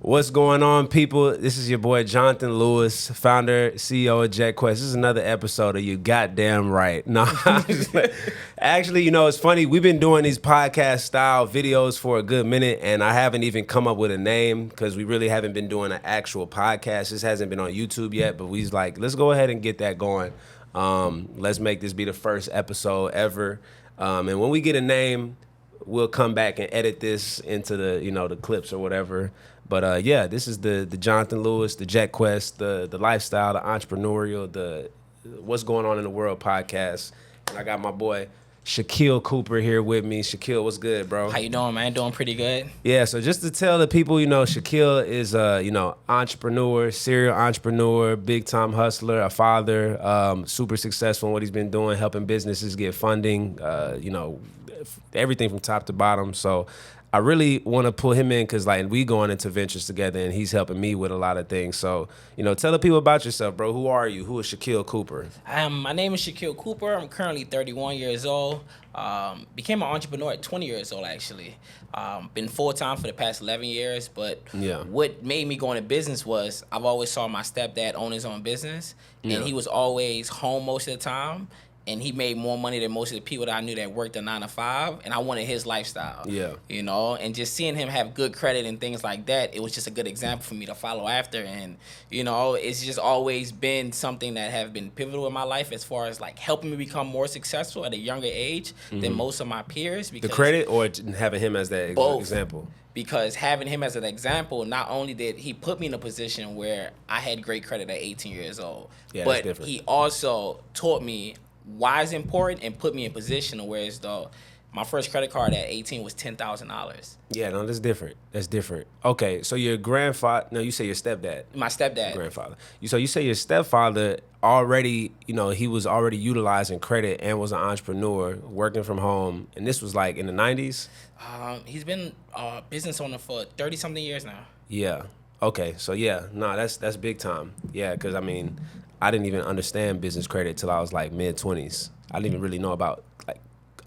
What's going on, people? This is your boy Jonathon Lewis, founder, CEO of JetQuest. This is another episode of You Goddamn Right. No, actually, it's funny. We've been doing these podcast style videos for a good minute, and I haven't even come up with a name because we really haven't been doing an actual podcast. This hasn't been on YouTube yet, but we's like, let's go ahead and get that going. Let's make this be the first episode ever. And when we get a name, we'll come back and edit this into the, the clips or whatever. But yeah, this is the Jonathon Lewis, the JetQuest, the lifestyle, the entrepreneurial, the what's going on in the world podcast. And I got my boy Shakeel Cooper here with me. Shakeel, what's good, bro? How you doing, man? Doing pretty good. Yeah, so just to tell the people, Shakeel is entrepreneur, serial entrepreneur, big time hustler, a father, super successful in what he's been doing, helping businesses get funding, everything from top to bottom. So I really want to pull him in because, we going into ventures together, and he's helping me with a lot of things. So, tell the people about yourself, bro. Who are you? Who is Shakeel Cooper? My name is Shakeel Cooper. I'm currently 31 years old. Became an entrepreneur at 20 years old, actually. Been full-time for the past 11 years, but what made me go into business was I've always saw my stepdad own his own business, and he was always home most of the time. And he made more money than most of the people that I knew that worked a 9 to 5, and I wanted his lifestyle. Yeah. And just seeing him have good credit and things like that, it was just a good example for me to follow after. And, it's just always been something that have been pivotal in my life as far as helping me become more successful at a younger age than most of my peers. Because the credit or having him as that example? Because having him as an example, not only did he put me in a position where I had great credit at 18 years old, but he also taught me why it's important and put me in position where it's my first credit card at 18 was $10,000. Yeah, no, that's different. That's different. Okay, so your grandfather, no, you say your stepdad. My stepdad. Grandfather. So you say your stepfather already, he was already utilizing credit and was an entrepreneur, working from home, and this was in the 90s? He's been a business owner for 30-something years now. Yeah. Okay, so that's big time. Yeah, because I didn't even understand business credit till I was mid-20s. I didn't even really know about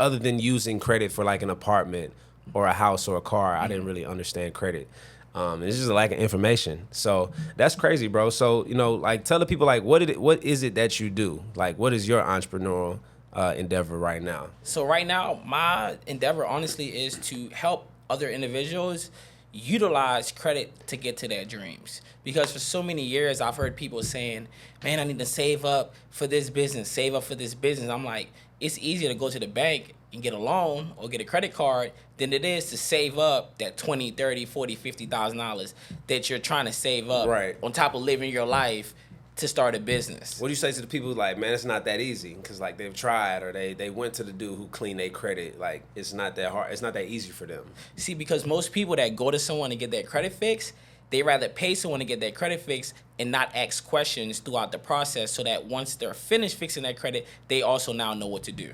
other than using credit for an apartment or a house or a car. I didn't really understand credit. It's just a lack of information. So that's crazy, bro. So tell the people what is it that you do? What is your entrepreneurial endeavor right now? So right now, my endeavor honestly is to help other individuals utilize credit to get to their dreams. Because for so many years, I've heard people saying, man, I need to save up for this business, save up for this business. I'm like, it's easier to go to the bank and get a loan or get a credit card than it is to save up that $20, $30, $40, $50,000 that you're trying to save up on top of living your life to start a business. What do you say to the people man, it's not that easy because they've tried or they went to the dude who cleaned their credit. It's not that hard. It's not that easy for them. See, because most people that go to someone to get their credit fixed, they rather pay someone to get their credit fixed and not ask questions throughout the process so that once they're finished fixing their credit, they also now know what to do.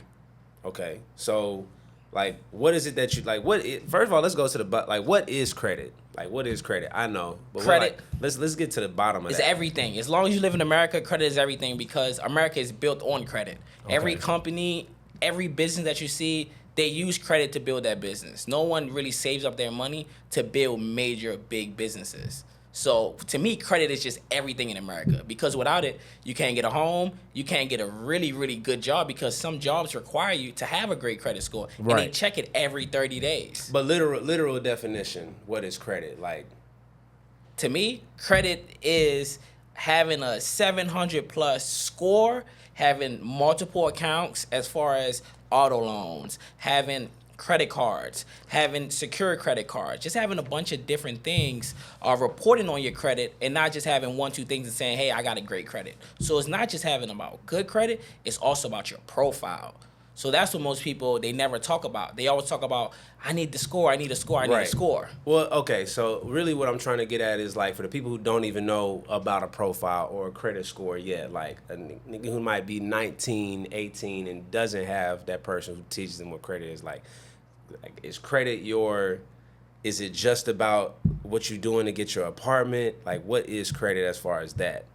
Okay. So, what is it that you, first of all, let's go to the, what is credit? What is credit? I know. But credit. Let's get to the bottom of that. It's everything. As long as you live in America, credit is everything because America is built on credit. Okay. Every company, every business that you see, they use credit to build that business. No one really saves up their money to build major, big businesses. So to me, credit is just everything in America because without it, you can't get a home, you can't get a really, really good job because some jobs require you to have a great credit score. Right. And they check it every 30 days. But literal definition, what is credit? To me, credit is having a 700 plus score, having multiple accounts as far as auto loans, having credit cards, having secure credit cards, just having a bunch of different things, reporting on your credit and not just having 1-2 things and saying, hey, I got a great credit. So it's not just having about good credit, it's also about your profile. So that's what most people, they never talk about. They always talk about, I need the score, I need a score, I need a score. Well, okay, so really what I'm trying to get at is for the people who don't even know about a profile or a credit score yet, a nigga who might be 19, 18 and doesn't have that person who teaches them what credit is, is credit is it just about what you're doing to get your apartment? What is credit as far as that?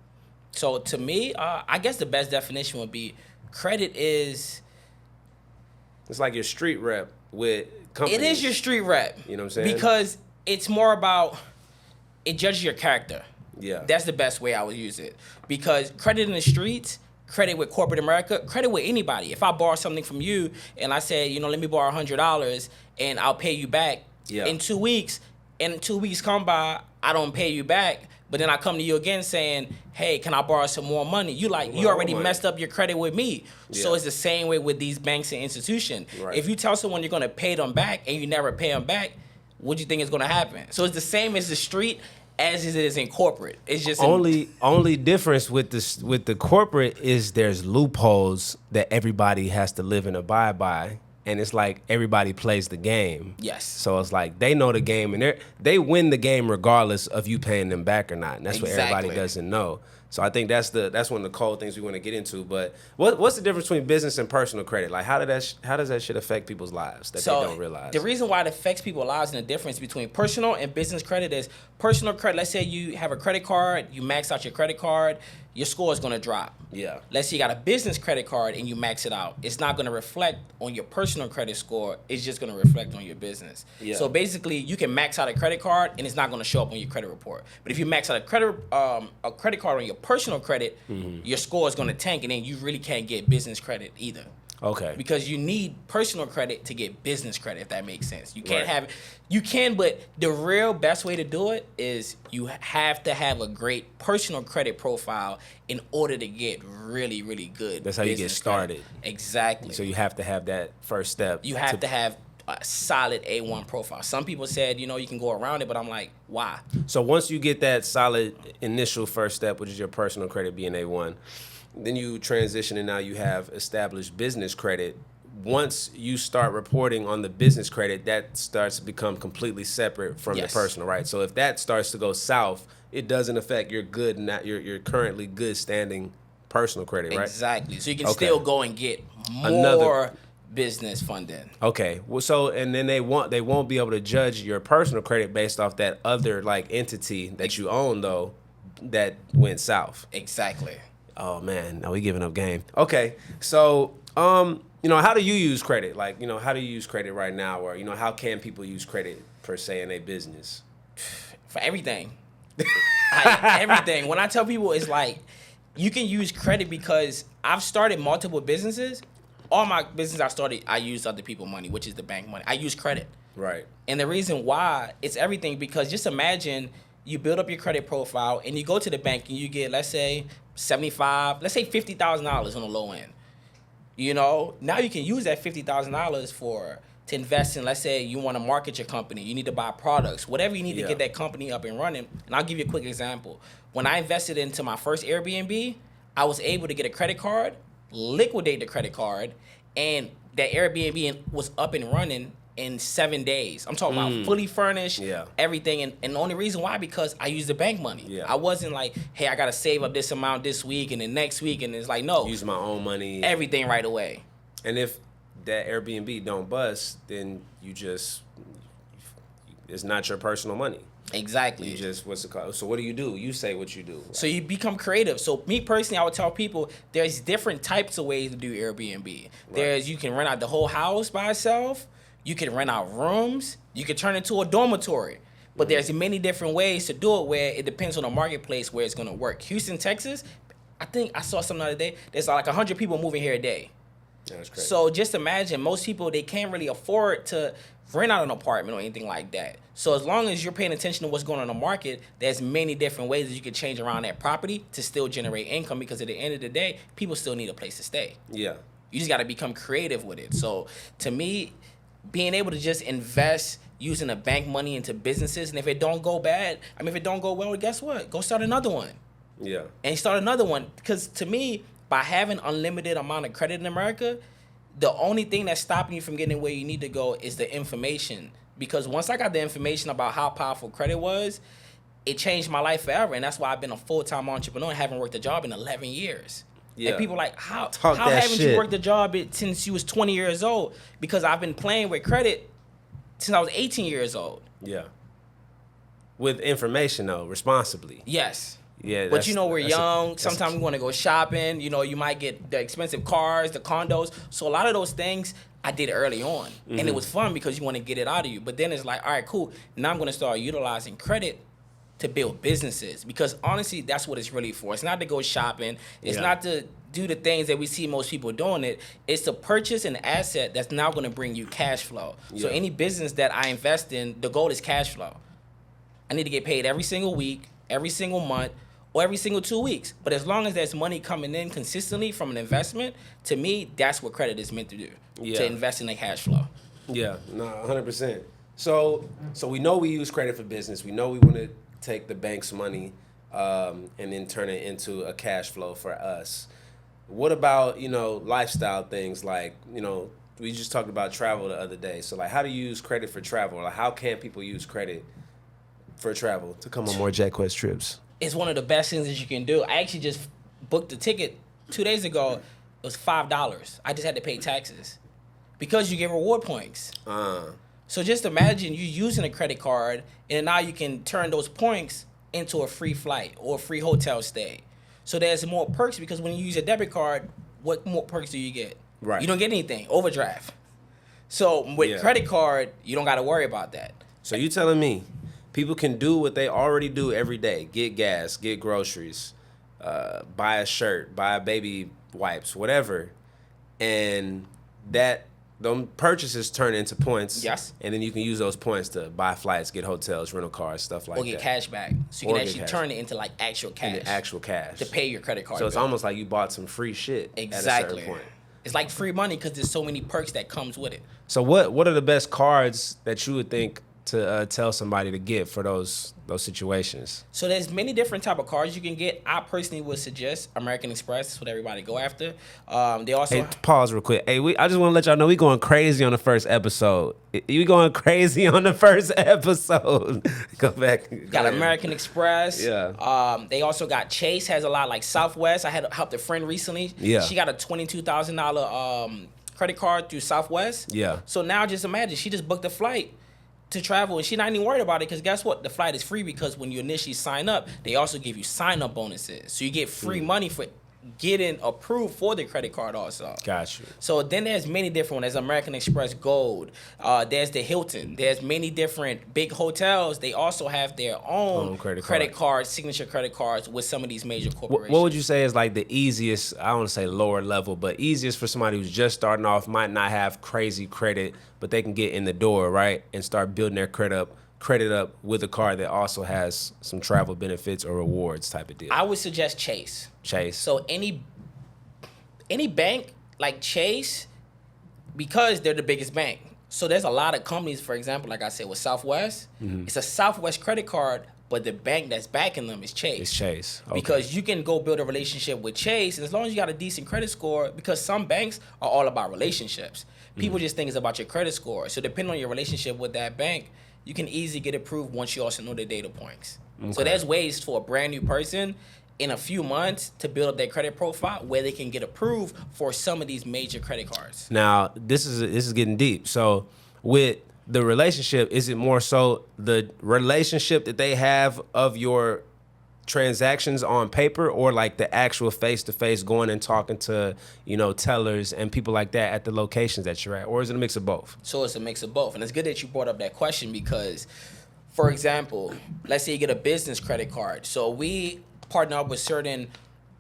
So to me, I guess the best definition would be credit is... It's like your street rep with companies. It is your street rep. You know what I'm saying? Because it's more about it judges your character. Yeah. That's the best way I would use it. Because credit in the streets, credit with corporate America, credit with anybody. If I borrow something from you and I say, you know, let me borrow $100 and I'll pay you back in 2 weeks, and 2 weeks come by, I don't pay you back, but then I come to you again saying, hey, can I borrow some more money? You already messed up your credit with me. Yeah. So it's the same way with these banks and institutions. Right. If you tell someone you're going to pay them back and you never pay them back, what do you think is going to happen? So it's the same as the street as it is in corporate. It's just only difference with the corporate is there's loopholes that everybody has to live and abide by. And it's like everybody plays the game. Yes. So it's like they know the game and they win the game regardless of you paying them back or not. And that's what everybody doesn't know. So I think that's one of the cold things we want to get into. But what's the difference between business and personal credit? Like how does that shit affect people's lives that they don't realize? The reason why it affects people's lives and the difference between personal and business credit is personal credit. Let's say you have a credit card, you max out your credit card, your score is going to drop. Yeah. Let's say you got a business credit card and you max it out. It's not going to reflect on your personal credit score. It's just going to reflect on your business. Yeah. So basically, you can max out a credit card and it's not going to show up on your credit report. But if you max out a credit card on your personal credit, your score is going to tank, and then you really can't get business credit either. Okay. Because you need personal credit to get business credit, if that makes sense. You can't have it. You can, but the real best way to do it is you have to have a great personal credit profile in order to get really, really good. That's how you get started. Credit. Exactly. So you have to have that first step. You have to have a solid A1 profile. Some people said, you can go around it, but I'm like, why? So once you get that solid initial first step, which is your personal credit being A1, then you transition and now you have established business credit. Once you start reporting on the business credit, that starts to become completely separate from the personal, right? So if that starts to go south, it doesn't affect your your currently good standing personal credit, right? Exactly. So you can still go and get more business funding. Okay. Well, so and then they won't be able to judge your personal credit based off that other entity that you own though that went south. Exactly. Oh man, now we giving up game. Okay, so how do you use credit? Like, how do you use credit right now, or how can people use credit per se in a business? For everything, everything. When I tell people, it's like you can use credit because I've started multiple businesses. All my business I used other people's money, which is the bank money. I use credit. Right. And the reason why it's everything because just imagine. You build up your credit profile and you go to the bank and you get, let's say, $50,000 on the low end. Now you can use that $50,000 to invest in, let's say you want to market your company, you need to buy products, whatever you need to get that company up and running. And I'll give you a quick example. When I invested into my first Airbnb, I was able to get a credit card, liquidate the credit card, and that Airbnb was up and running in 7 days. I'm talking about fully furnished, everything. And the only reason why, because I used the bank money. Yeah. I wasn't like, hey, I got to save up this amount this week and then next week. And it's like, no. Use my own money. Everything right away. And if that Airbnb don't bust, then it's not your personal money. Exactly. You just, what's it called? So what do? You say what you do. Right? So you become creative. So me personally, I would tell people there's different types of ways to do Airbnb. Right. There's, you can rent out the whole house by itself. You can rent out rooms. You can turn it into a dormitory. But there's many different ways to do it where it depends on the marketplace where it's going to work. Houston, Texas, I think I saw something the other day. There's like 100 people moving here a day. That's crazy. So just imagine, most people, they can't really afford to rent out an apartment or anything like that. So as long as you're paying attention to what's going on in the market, there's many different ways that you can change around that property to still generate income, because at the end of the day, people still need a place to stay. Yeah. You just got to become creative with it. So to me, being able to just invest using the bank money into businesses, and if it don't go well, guess what? Go start another one. Yeah. And start another one. Because to me, by having unlimited amount of credit in America, the only thing that's stopping you from getting where you need to go is the information. Because once I got the information about how powerful credit was, it changed my life forever. And that's why I've been a full-time entrepreneur and haven't worked a job in 11 years. Yeah. And people are like, how haven't you worked a job since you was 20 years old? Because I've been playing with credit since I was 18 years old. Yeah. With information, though, responsibly. Yes. Yeah. But we're young. Sometimes we want to go shopping. You might get the expensive cars, the condos. So a lot of those things I did early on. And it was fun because you want to get it out of you. But then it's like, all right, cool. Now I'm going to start utilizing credit to build businesses, because honestly, that's what it's really for. It's not to go shopping. It's not to do the things that we see most people doing it. It's to purchase an asset that's now going to bring you cash flow. So any business that I invest in, the goal is cash flow. I need to get paid every single week, every single month, or every single 2 weeks. But as long as there's money coming in consistently from an investment, to me, that's what credit is meant to do, to invest in the cash flow. Yeah, no, 100%. So we know we use credit for business. We know we want to take the bank's money and then turn it into a cash flow for us. What about, lifestyle things like, we just talked about travel the other day. So, like, how do you use credit for travel? Like, how can people use credit for travel to come on more JetQuest trips? It's one of the best things that you can do. I actually just booked a ticket 2 days ago. It was $5. I just had to pay taxes because you get reward points. So just imagine you using a credit card, and now you can turn those points into a free flight or a free hotel stay. So there's more perks, because when you use a debit card, what more perks do you get? Right. You don't get anything. Overdraft. So with credit card, you don't got to worry about that. So you telling me people can do what they already do every day: get gas, get groceries, buy a shirt, buy baby wipes, whatever, and that them purchases turn into points. Yes. And then you can use those points to buy flights, get hotels, rental cars, stuff like that. Or get cash back. So you can actually turn it into like actual cash. Into actual cash. To pay your credit card So it's bill. almost like you bought some free shit at a certain point. It's like free money because there's so many perks that comes with it. So what are the best cards that you would think to tell somebody to get for those situations? So there's many different type of cards you can get. I personally would suggest American Express. That's what everybody go after. They also... Hey, pause real quick. Hey, I just want to let y'all know we going crazy on the first episode. You going crazy on the first episode. Go back. Got American Express. Yeah. They also got Chase, has a lot, like Southwest. I had helped a friend recently. Yeah. She got a $22,000 credit card through Southwest. Yeah. So now just imagine, she just booked a flight to travel, and she's not even worried about it, because guess what? The flight is free, because when you initially sign up, they also give you sign-up bonuses. So you get free money for getting approved for the credit card also. Got you. So then there's many different ones. There's American Express Gold. There's the Hilton. There's many different big hotels. They also have their own credit cards, signature credit cards with some of these major corporations. What would you say is like the easiest, I don't want to say lower level, but easiest for somebody who's just starting off, might not have crazy credit, but they can get in the door, right, and start building their credit up with a card that also has some travel benefits or rewards type of deal? I would suggest Chase. So any bank like Chase, because they're the biggest bank. So there's a lot of companies, for example, like I said, with Southwest, it's a Southwest credit card, but the bank that's backing them is Chase. It's Chase. Okay. Because you can go build a relationship with Chase, and as long as you got a decent credit score, because some banks are all about relationships. People just think it's about your credit score. So depending on your relationship with that bank, you can easily get approved once you also know the data points. Okay. So there's ways for a brand new person in a few months to build up their credit profile where they can get approved for some of these major credit cards. Now, this is getting deep. So with the relationship, is it more so the relationship that they have of your transactions on paper, or like the actual face-to-face going and talking to, tellers and people like that at the locations that you're at? Or is it a mix of both? So it's a mix of both. And it's good that you brought up that question, because, for example, let's say you get a business credit card. So we partner up with certain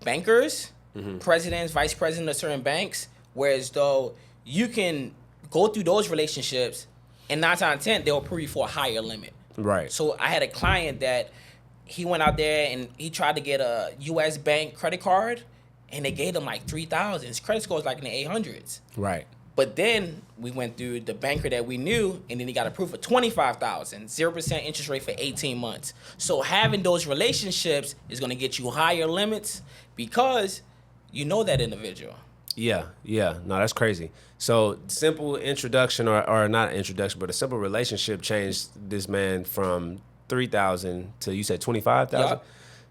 bankers, presidents, vice presidents of certain banks, whereas though you can go through those relationships, and 9 times out of 10, they'll approve you for a higher limit. Right. So I had a client that he went out there and he tried to get a U.S. bank credit card, and they gave him like $3,000. His credit score was like in the 800s. Right. But then we went through the banker that we knew, and then he got approved for $25,000, 0% interest rate for 18 months. So having those relationships is going to get you higher limits because you know that individual. Yeah. No, that's crazy. So simple introduction, or not introduction, but a simple relationship changed this man from 3,000 to, you said 25,000? Yep.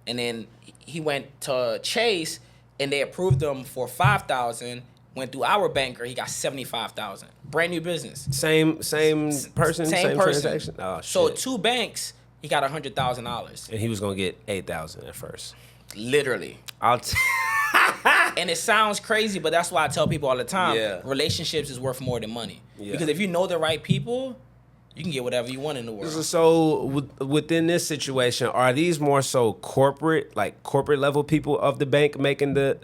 And then he went to Chase, and they approved him for 5,000. Went through our banker, he got 75,000. Brand new business. Same person, same transaction. Oh shit. So 2 banks, he got $100,000. And he was gonna get 8,000 at first. Literally. And it sounds crazy, but that's why I tell people all the time, relationships is worth more than money. Yeah. Because if you know the right people, you can get whatever you want in the world. So within this situation, are these more so corporate level people of the bank making the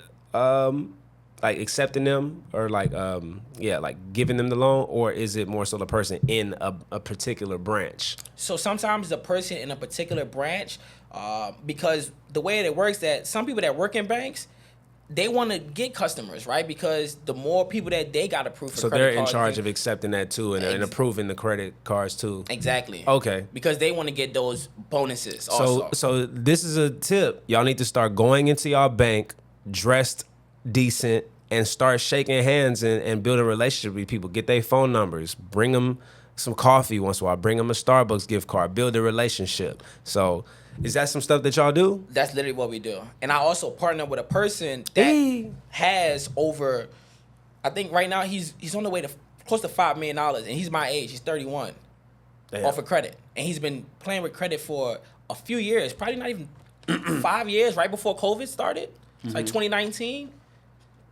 like accepting them or like giving them the loan, or is it more so the person in a particular branch? So sometimes the person in a particular branch, because the way it works, that some people that work in banks, they want to get customers, right? Because the more people that they got approved for credit cards. So they're in charge of accepting that too and approving the credit cards too. Exactly. Okay. Because they want to get those bonuses also. So this is a tip. Y'all need to start going into y'all bank dressed decent and start shaking hands and building relationships with people. Get their phone numbers. Bring them some coffee once in a while. Bring them a Starbucks gift card. Build a relationship. So is that some stuff that y'all do? That's literally what we do. And I also partner with a person that has over, I think right now he's on the way to close to $5 million, and he's my age. He's 31. Damn. Off of credit. And he's been playing with credit for a few years, probably not even 5 years, right before COVID started. It's like 2019.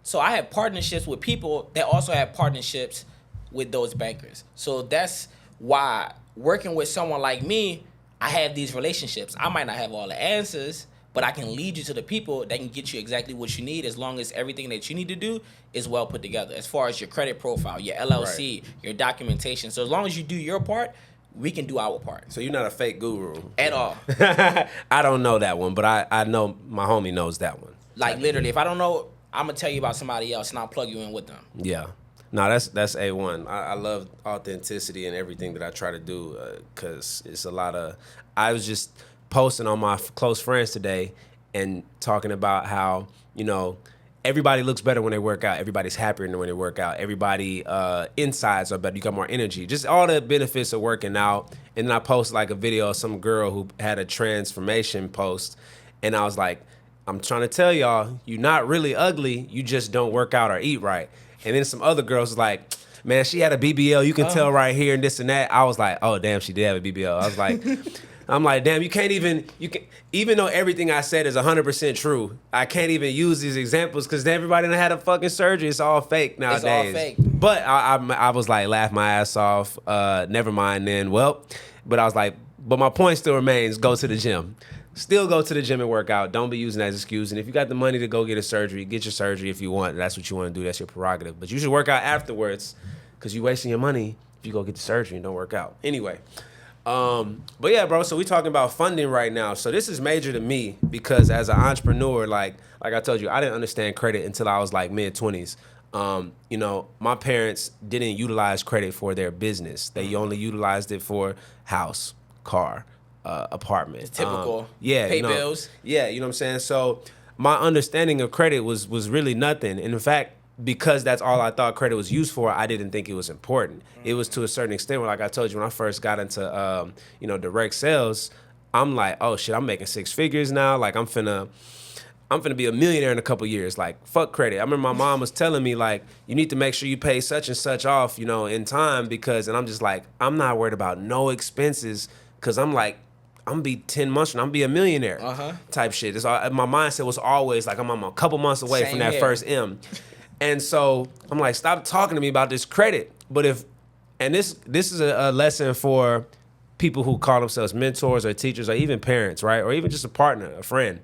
So I have partnerships with people that also have partnerships with those bankers. So that's why working with someone like me, I have these relationships. I might not have all the answers, but I can lead you to the people that can get you exactly what you need, as long as everything that you need to do is well put together. As far as your credit profile, your LLC, your documentation. So as long as you do your part, we can do our part. So you're not a fake guru? At all. I don't know that one, but I know my homie knows that one. Like literally, if I don't know, I'm going to tell you about somebody else and I'll plug you in with them. Yeah. No, that's A1. I love authenticity and everything that I try to do, because it's a lot of... I was just posting on my close friends today and talking about how, everybody looks better when they work out. Everybody's happier when they work out. Everybody insides are better. You got more energy. Just all the benefits of working out. And then I posted like a video of some girl who had a transformation post, and I was like, I'm trying to tell y'all, you're not really ugly. You just don't work out or eat right. And then some other girls was like, man, she had a BBL. You can tell right here and this and that. I was like, oh, damn, she did have a BBL. I was like, I'm like, damn, even though everything I said is 100% true, I can't even use these examples because everybody done had a fucking surgery. It's all fake nowadays. It's all fake. But I was like, laugh my ass off. Never mind then. Well, but I was like, but my point still remains, go to the gym. Still go to the gym and work out. Don't be using that as an excuse. And if you got the money to go get a surgery, get your surgery if you want. That's what you want to do. That's your prerogative. But you should work out afterwards, because you're wasting your money if you go get the surgery and don't work out. Anyway, but yeah, bro. So we talking about funding right now. So this is major to me because as an entrepreneur, like I told you, I didn't understand credit until I was like mid-20s. My parents didn't utilize credit for their business. They only utilized it for house, car, apartment. Typical. Pay bills. Yeah, you know what I'm saying? So my understanding of credit was really nothing. And in fact, because that's all I thought credit was used for, I didn't think it was important. It was to a certain extent where, like I told you, when I first got into direct sales, I'm like, oh shit, I'm making six figures now. Like I'm finna be a millionaire in a couple years. Like, fuck credit. I remember my mom was telling me, like, you need to make sure you pay such and such off, in time, because, and I'm just like, I'm not worried about no expenses, because I'm like, I'm gonna be 10 months and I'm gonna be a millionaire type shit. It's all, my mindset was always like, I'm a couple months away from that first M. And so I'm like, stop talking to me about this credit. But this is a lesson for people who call themselves mentors or teachers or even parents, right? Or even just a partner, a friend.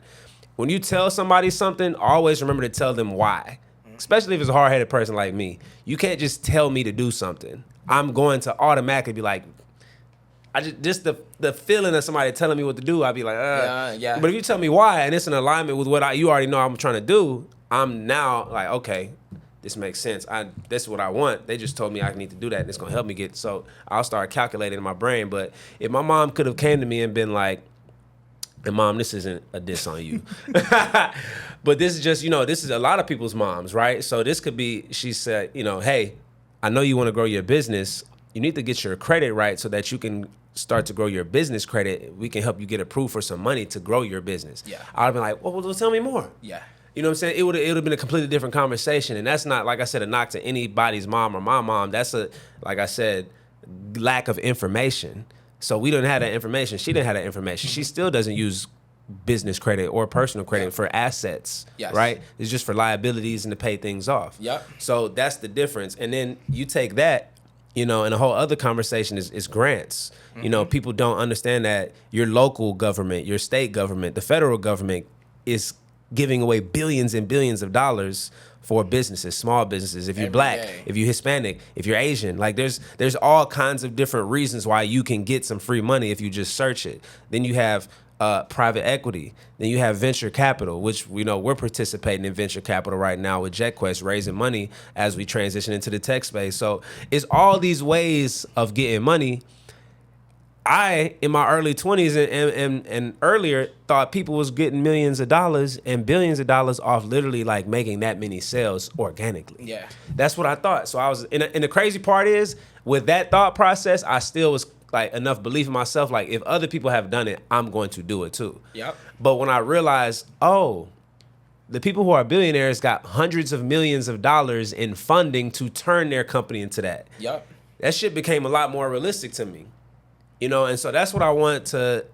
When you tell somebody something, always remember to tell them why. Especially if it's a hard-headed person like me. You can't just tell me to do something. I'm going to automatically be like, just the feeling of somebody telling me what to do, I'd be like, yeah. But if you tell me why and it's in alignment with what you already know I'm trying to do, I'm now like, okay, this makes sense. This is what I want. They just told me I need to do that, and it's gonna help me get. So I'll start calculating in my brain. But if my mom could have came to me and been like, and Mom, this isn't a diss on you, but this is just, this is a lot of people's moms, right? So this could be, she said, hey, I know you want to grow your business. You need to get your credit right so that you can start to grow your business credit. We can help you get approved for some money to grow your business. Yeah. I'd have been like, well, tell me more. Yeah. You know what I'm saying? It would have been a completely different conversation. And that's not, like I said, a knock to anybody's mom or my mom. That's like I said, lack of information. So we didn't have that information. She didn't have that information. She still doesn't use business credit or personal credit for assets, right? It's just for liabilities and to pay things off. Yep. So that's the difference. And then you take that You know, and a whole other conversation is grants. You know, people don't understand that your local government, your state government, the federal government is giving away billions and billions of dollars for businesses, small businesses. If you're black, if you're Hispanic, if you're Asian, like there's all kinds of different reasons why you can get some free money if you just search it. Then you have private equity. Then you have venture capital, which we know we're participating in venture capital right now with JetQuest, raising money as we transition into the tech space. So it's all these ways of getting money. I, in my early 20s and earlier, thought people was getting millions of dollars and billions of dollars off literally like making that many sales organically. Yeah. That's what I thought. So I was, and the crazy part is, with that thought process, I still was like enough belief in myself, like if other people have done it, I'm going to do it too. Yep. But when I realized, oh, the people who are billionaires got hundreds of millions of dollars in funding to turn their company into that. Yep. That shit became a lot more realistic to me. You know, and so that's what I want to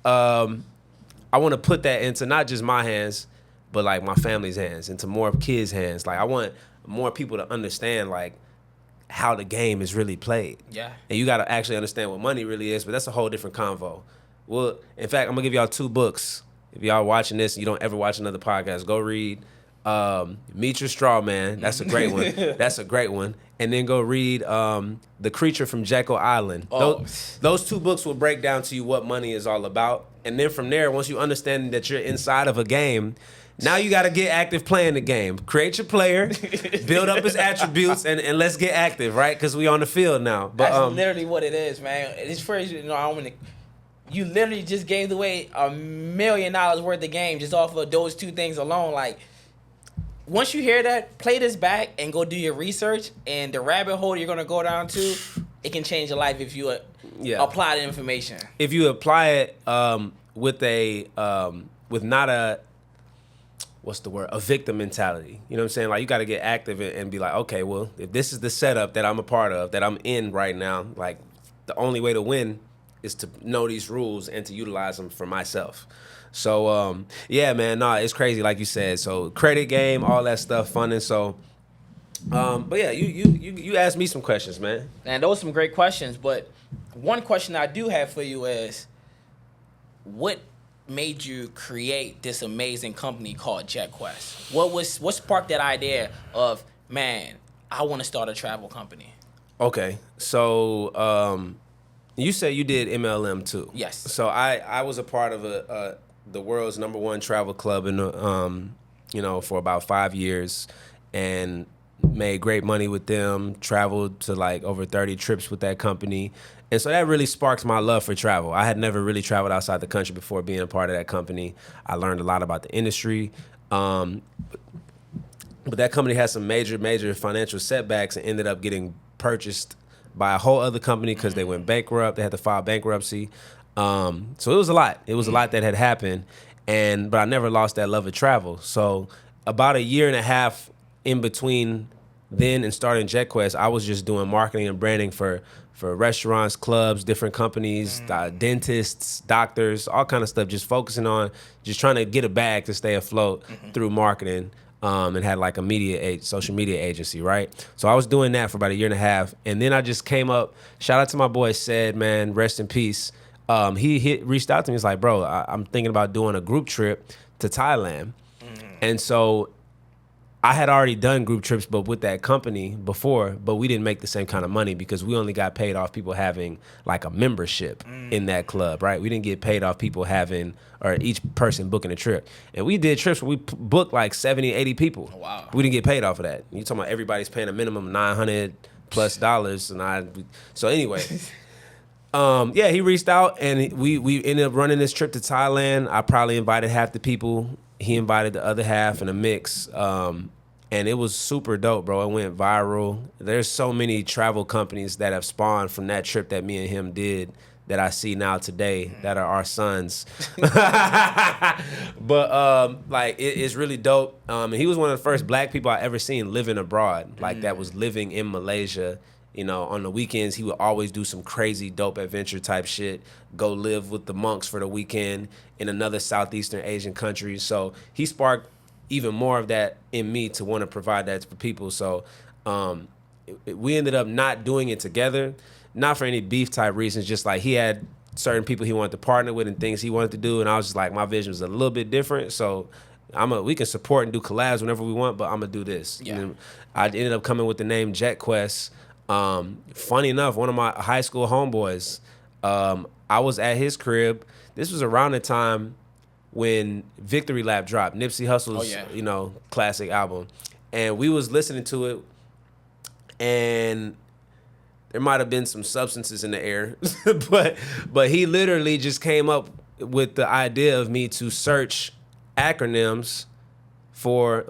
put that into not just my hands, but like my family's hands, into more kids' hands. Like I want more people to understand like how the game is really played. Yeah. And you got to actually understand what money really is, but that's a whole different convo. Well, in fact, I'm going to give y'all 2 books. If y'all watching this and you don't ever watch another podcast, go read Meet Your Straw Man. That's a great one. That's a great one. And then go read The Creature from Jekyll Island. Oh. Those 2 books will break down to you what money is all about. And then from there, once you understand that you're inside of a game, now you got to get active playing the game. Create your player, build up his attributes, and let's get active, right? Because we on the field now. But that's literally what it is, man. It's first, you know, I want to. You literally just gave away $1 million worth of game just off of those 2 things alone. Like, once you hear that, play this back and go do your research. And the rabbit hole you're gonna go down to, it can change your life if you apply the information. If you apply it with not a a victim mentality. You know what I'm saying? Like you got to get active and be like, okay, well, if this is the setup that I'm a part of, that I'm in right now, like the only way to win is to know these rules and to utilize them for myself. So, yeah, man, it's crazy, like you said. So credit game, all that stuff, funding. So, but yeah, you asked me some questions, man. And those are some great questions. But one question I do have for you is, what made you create this amazing company called JetQuest? What sparked that idea of, man, I want to start a travel company? Okay, so you said you did MLM too. Yes. So I was a part of the world's #1 travel club for about 5 years, and made great money with them. Traveled to like over 30 trips with that company. And so that really sparked my love for travel. I had never really traveled outside the country before being a part of that company. I learned a lot about the industry. But that company had some major financial setbacks and ended up getting purchased by a whole other company because they went bankrupt. They had to file bankruptcy. So it was a lot. It was a lot that had happened. But I never lost that love of travel. So about 1.5 years in between then and starting JetQuest, I was just doing marketing and branding for restaurants, clubs, different companies, dentists, doctors, all kind of stuff, just focusing on just trying to get a bag to stay afloat through marketing, and had like a social media agency, right? So I was doing that for about 1.5 years, and then I just came up, shout out to my boy Said, man, rest in peace. He reached out to me, he's like, bro, I'm thinking about doing a group trip to Thailand. And so I had already done group trips, but with that company before, but we didn't make the same kind of money because we only got paid off people having like a membership in that club, right? We didn't get paid off people having, or each person booking a trip. And we did trips where we booked like 70, 80 people. Oh, wow. We didn't get paid off of that. You talking about everybody's paying a minimum $900+. So anyway, yeah, he reached out and we ended up running this trip to Thailand. I probably invited half the people. He invited the other half in a mix. And it was super dope, bro. It went viral. There's so many travel companies that have spawned from that trip that me and him did that I see now today that are our sons. But like it's really dope. And he was one of the first black people I ever seen living abroad, like that was living in Malaysia. You know, on the weekends, he would always do some crazy dope adventure type shit, go live with the monks for the weekend in another Southeastern Asian country. So he sparked even more of that in me to want to provide that for people. So we ended up not doing it together, not for any beef type reasons, just like he had certain people he wanted to partner with and things he wanted to do, and I was just like, my vision was a little bit different, so we can support and do collabs whenever we want, but I'm gonna do this. Yeah. And I ended up coming with the name JetQuest. Funny enough, one of my high school homeboys, I was at his crib. This was around the time when Victory Lap dropped, Nipsey Hussle's, classic album. And we was listening to it, and there might have been some substances in the air, but he literally just came up with the idea of me to search synonyms for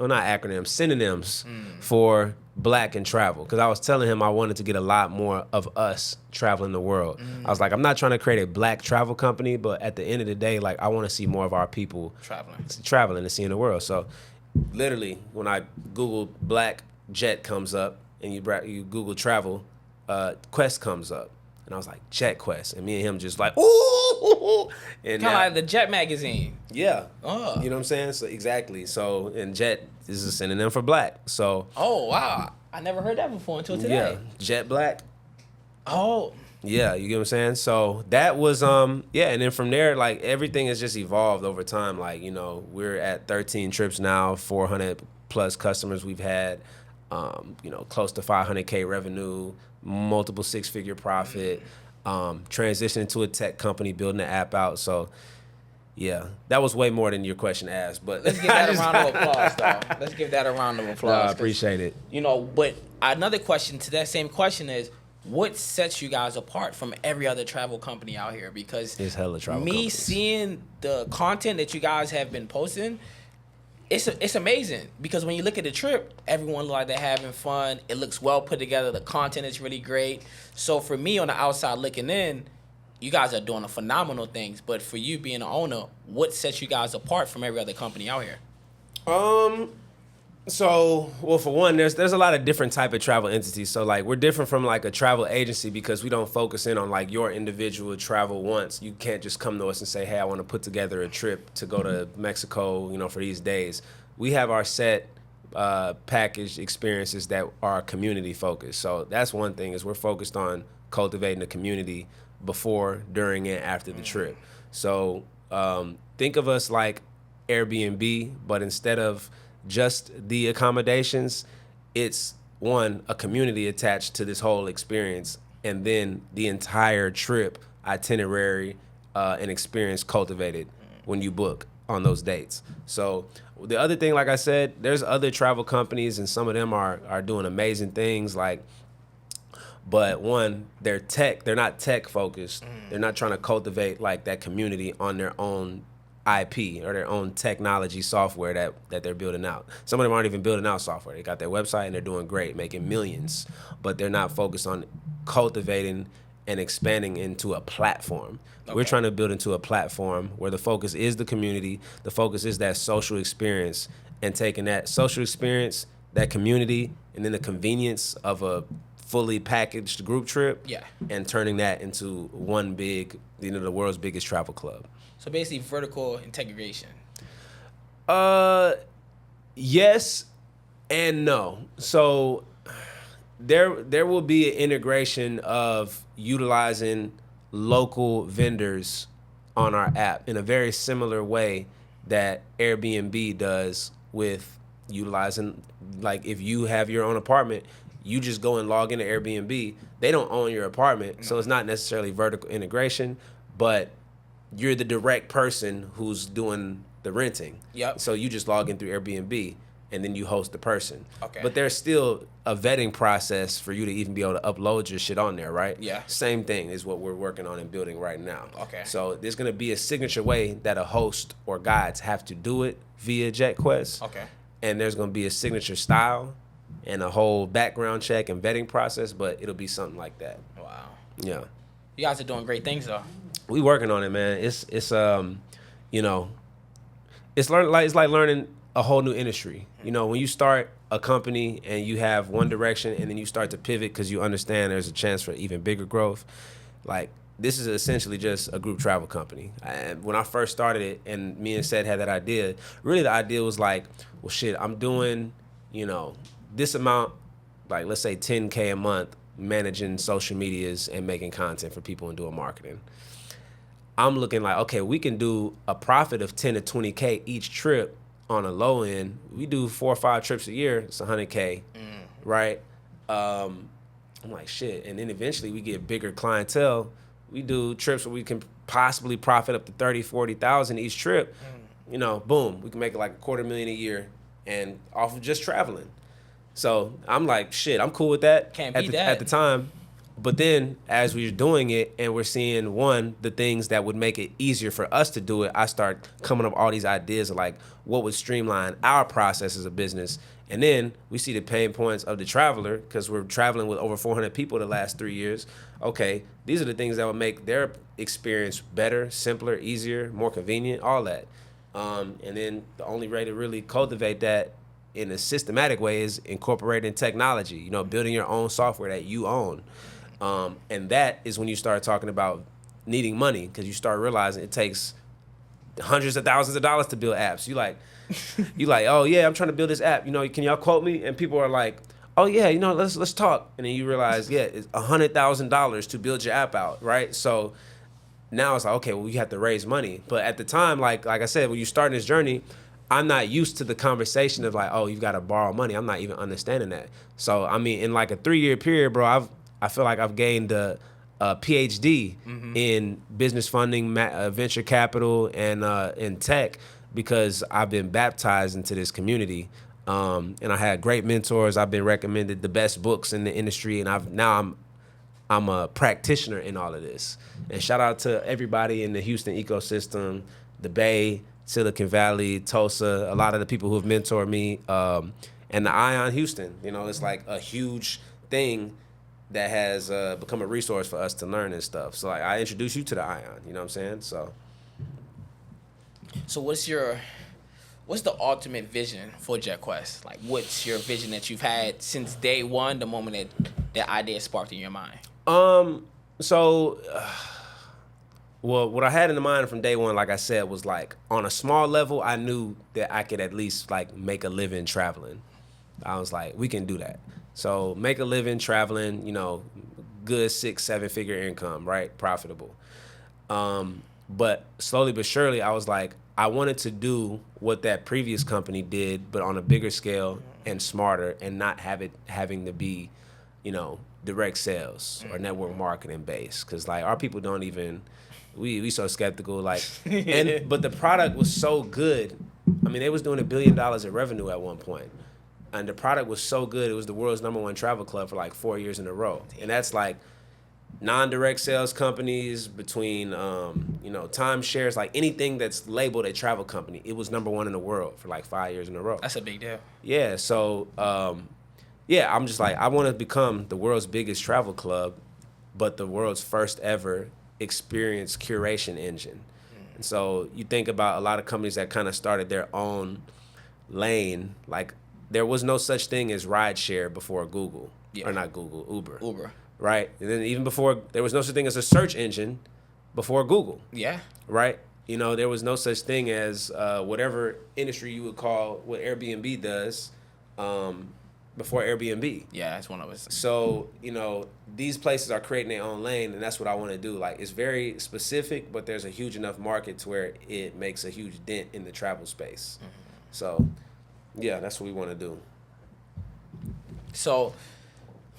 black and travel, because I was telling him I wanted to get a lot more of us traveling the world. I was like, I'm not trying to create a black travel company, but at the end of the day, like, I want to see more of our people traveling and seeing the world. So literally, when I Google black jet comes up, and you Google travel, Quest comes up, and I was like, JetQuest, and me and him just like, ooh, and kind of like the Jet magazine. Yeah. Oh. You know what I'm saying? So exactly. So, and jet is a synonym for black. So. Oh wow, I never heard that before until today. Yeah, jet black. Oh. Yeah, you get what I'm saying? So that was and then from there, like, everything has just evolved over time. Like, we're at 13 trips now, 400 plus customers we've had, close to 500K revenue, multiple 6-figure profit, transitioning to a tech company, building the app out. So yeah, that was way more than your question asked, but let's give that a round of applause, though. Let's give that a round of applause. I appreciate it. But another question to that same question is, what sets you guys apart from every other travel company out here? Because it's hella travel companies. Seeing the content that you guys have been posting, it's amazing, because when you look at the trip, everyone looks like they're having fun. It looks well put together. The content is really great. So for me, on the outside looking in, you guys are doing a phenomenal things. But for you being an owner, what sets you guys apart from every other company out here? So, well, for one, there's a lot of different type of travel entities. So, like, we're different from, like, a travel agency because we don't focus in on, like, your individual travel wants. You can't just come to us and say, hey, I want to put together a trip to go to Mexico, for these days. We have our set packaged experiences that are community focused. So that's one thing, is we're focused on cultivating the community before, during, and after the trip. So think of us like Airbnb, but instead of just the accommodations, it's a community attached to this whole experience, and then the entire trip itinerary and experience cultivated when you book on those dates. So the other thing, like I said, there's other travel companies, and some of them are doing amazing things, but they're not tech focused. They're not trying to cultivate like that community on their own IP or their own technology software that they're building out. Some of them aren't even building out software. They got their website and they're doing great, making millions, but they're not focused on cultivating and expanding into a platform. Okay. We're trying to build into a platform where the focus is the community, the focus is that social experience, and taking that social experience, that community, and then the convenience of a fully packaged group trip, and turning that into one big, the world's biggest travel club. So basically vertical integration. Yes and no. So there will be an integration of utilizing local vendors on our app in a very similar way that Airbnb does with utilizing, like, if you have your own apartment, you just go and log into Airbnb. They don't own your apartment, so it's not necessarily vertical integration, but you're the direct person who's doing the renting. Yep. So you just log in through Airbnb, and then you host the person. Okay. But there's still a vetting process for you to even be able to upload your shit on there, right? Yeah. Same thing is what we're working on and building right now. Okay. So there's going to be a signature way that a host or guides have to do it via JetQuest. Okay. And there's going to be a signature style and a whole background check and vetting process, but it'll be something like that. Wow. Yeah. You guys are doing great things, though. We working on it, man. It's like learning a whole new industry. When you start a company and you have one direction and then you start to pivot because you understand there's a chance for even bigger growth, like, this is essentially just a group travel company. And when I first started it and me and Seth had that idea, really the idea was like, well, shit, I'm doing, this amount like let's say $10K a month managing social medias and making content for people and doing marketing. I'm looking like, okay, we can do a profit of 10 to 20K each trip on a low end. We do 4 or 5 trips a year, it's 100K, right? I'm like, shit. And then eventually we get bigger clientele. We do trips where we can possibly profit up to 30, 40,000 each trip. You know, boom, we can make like $250,000 a year and off of just traveling. So I'm like, shit, I'm cool with that. Can't beat that. At the time. But then as we're doing it and we're seeing, the things that would make it easier for us to do it, I start coming up with all these ideas of like what would streamline our process as a business. And then we see the pain points of the traveler because we're traveling with over 400 people the last 3 years. Okay, these are the things that would make their experience better, simpler, easier, more convenient, all that. And then the only way to really cultivate that in a systematic way is incorporating technology, building your own software that you own. And that is when you start talking about needing money because you start realizing it takes hundreds of thousands of dollars to build apps. You like, oh yeah, I'm trying to build this app. Can y'all quote me? And people are like, oh yeah, let's talk. And then you realize, yeah, it's $100,000 to build your app out, right? So now it's like, okay, well, you have to raise money. But at the time, like I said, when you start this journey, I'm not used to the conversation of like, oh, you've got to borrow money. I'm not even understanding that. So I mean, in like a 3-year period, bro, I feel like I've gained a PhD in business funding, venture capital, and in tech because I've been baptized into this community. And I had great mentors. I've been recommended the best books in the industry, and I'm a practitioner in all of this. And shout out to everybody in the Houston ecosystem, the Bay, Silicon Valley, Tulsa, a lot of the people who have mentored me, and the Ion Houston. It's like a huge thing that has become a resource for us to learn and stuff. So like, I introduce you to the Ion, you know what I'm saying? So what's the ultimate vision for JetQuest? Like, what's your vision that you've had since day one, the moment that idea sparked in your mind? Well, what I had in mind from day one, like I said, was like on a small level, I knew that I could at least like make a living traveling. I was like, we can do that. So make a living traveling, good 6-7 figure income, right? Profitable. But slowly but surely, I was like, I wanted to do what that previous company did, but on a bigger scale and smarter, and not having to be, direct sales or network marketing based. Because like our people don't even, we so skeptical. Like, but the product was so good. I mean, they was doing $1 billion in revenue at one point. And the product was so good, it was the world's #1 travel club for like 4 years in a row. And that's like non-direct sales companies between, timeshares, like anything that's labeled a travel company. It was #1 in the world for like 5 years in a row. That's a big deal. Yeah. So, I'm just like, I want to become the world's biggest travel club, but the world's first ever experience curation engine. And so you think about a lot of companies that kind of started their own lane, like, there was no such thing as rideshare before Google. Or not Google, Uber. Right? And then even before, there was no such thing as a search engine before Google. Yeah. Right? There was no such thing as whatever industry you would call what Airbnb does before Airbnb. Yeah, that's one of us. So, these places are creating their own lane, and that's what I want to do. Like, it's very specific, but there's a huge enough market to where it makes a huge dent in the travel space. So, yeah, that's what we want to do. So,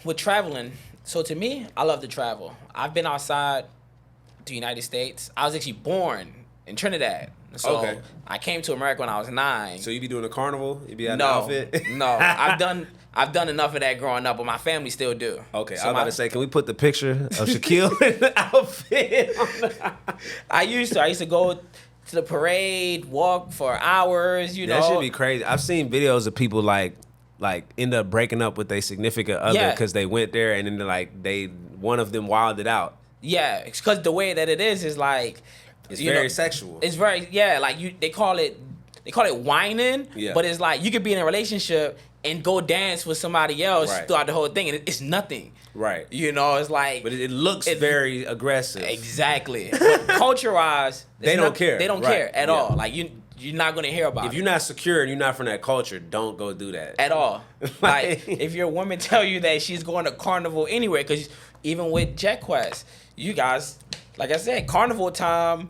with traveling, to me, I love to travel. I've been outside the United States. I was actually born in Trinidad. So okay. I came to America when I was 9. So you be doing a carnival? You be at an outfit? No, I've done enough of that growing up, but my family still do. Okay, so I was about to say, can we put the picture of Shakeel in the outfit? I used to go to the parade, walk for hours, That should be crazy. I've seen videos of people like end up breaking up with their significant other because they went there and then one of them wilded out. Yeah, because the way that it is like it's very sexual. It's very they call it whining, but it's like you could be in a relationship and go dance with somebody else throughout the whole thing, and it's nothing. Right. It's like, but it looks very aggressive. Exactly. But culture-wise, they don't care. They don't care at all. Like you're not gonna hear about it. If you're not secure and you're not from that culture, don't go do that at all. Like if your woman tell you that she's going to carnival anywhere, because even with JetQuest, you guys, like I said, carnival time.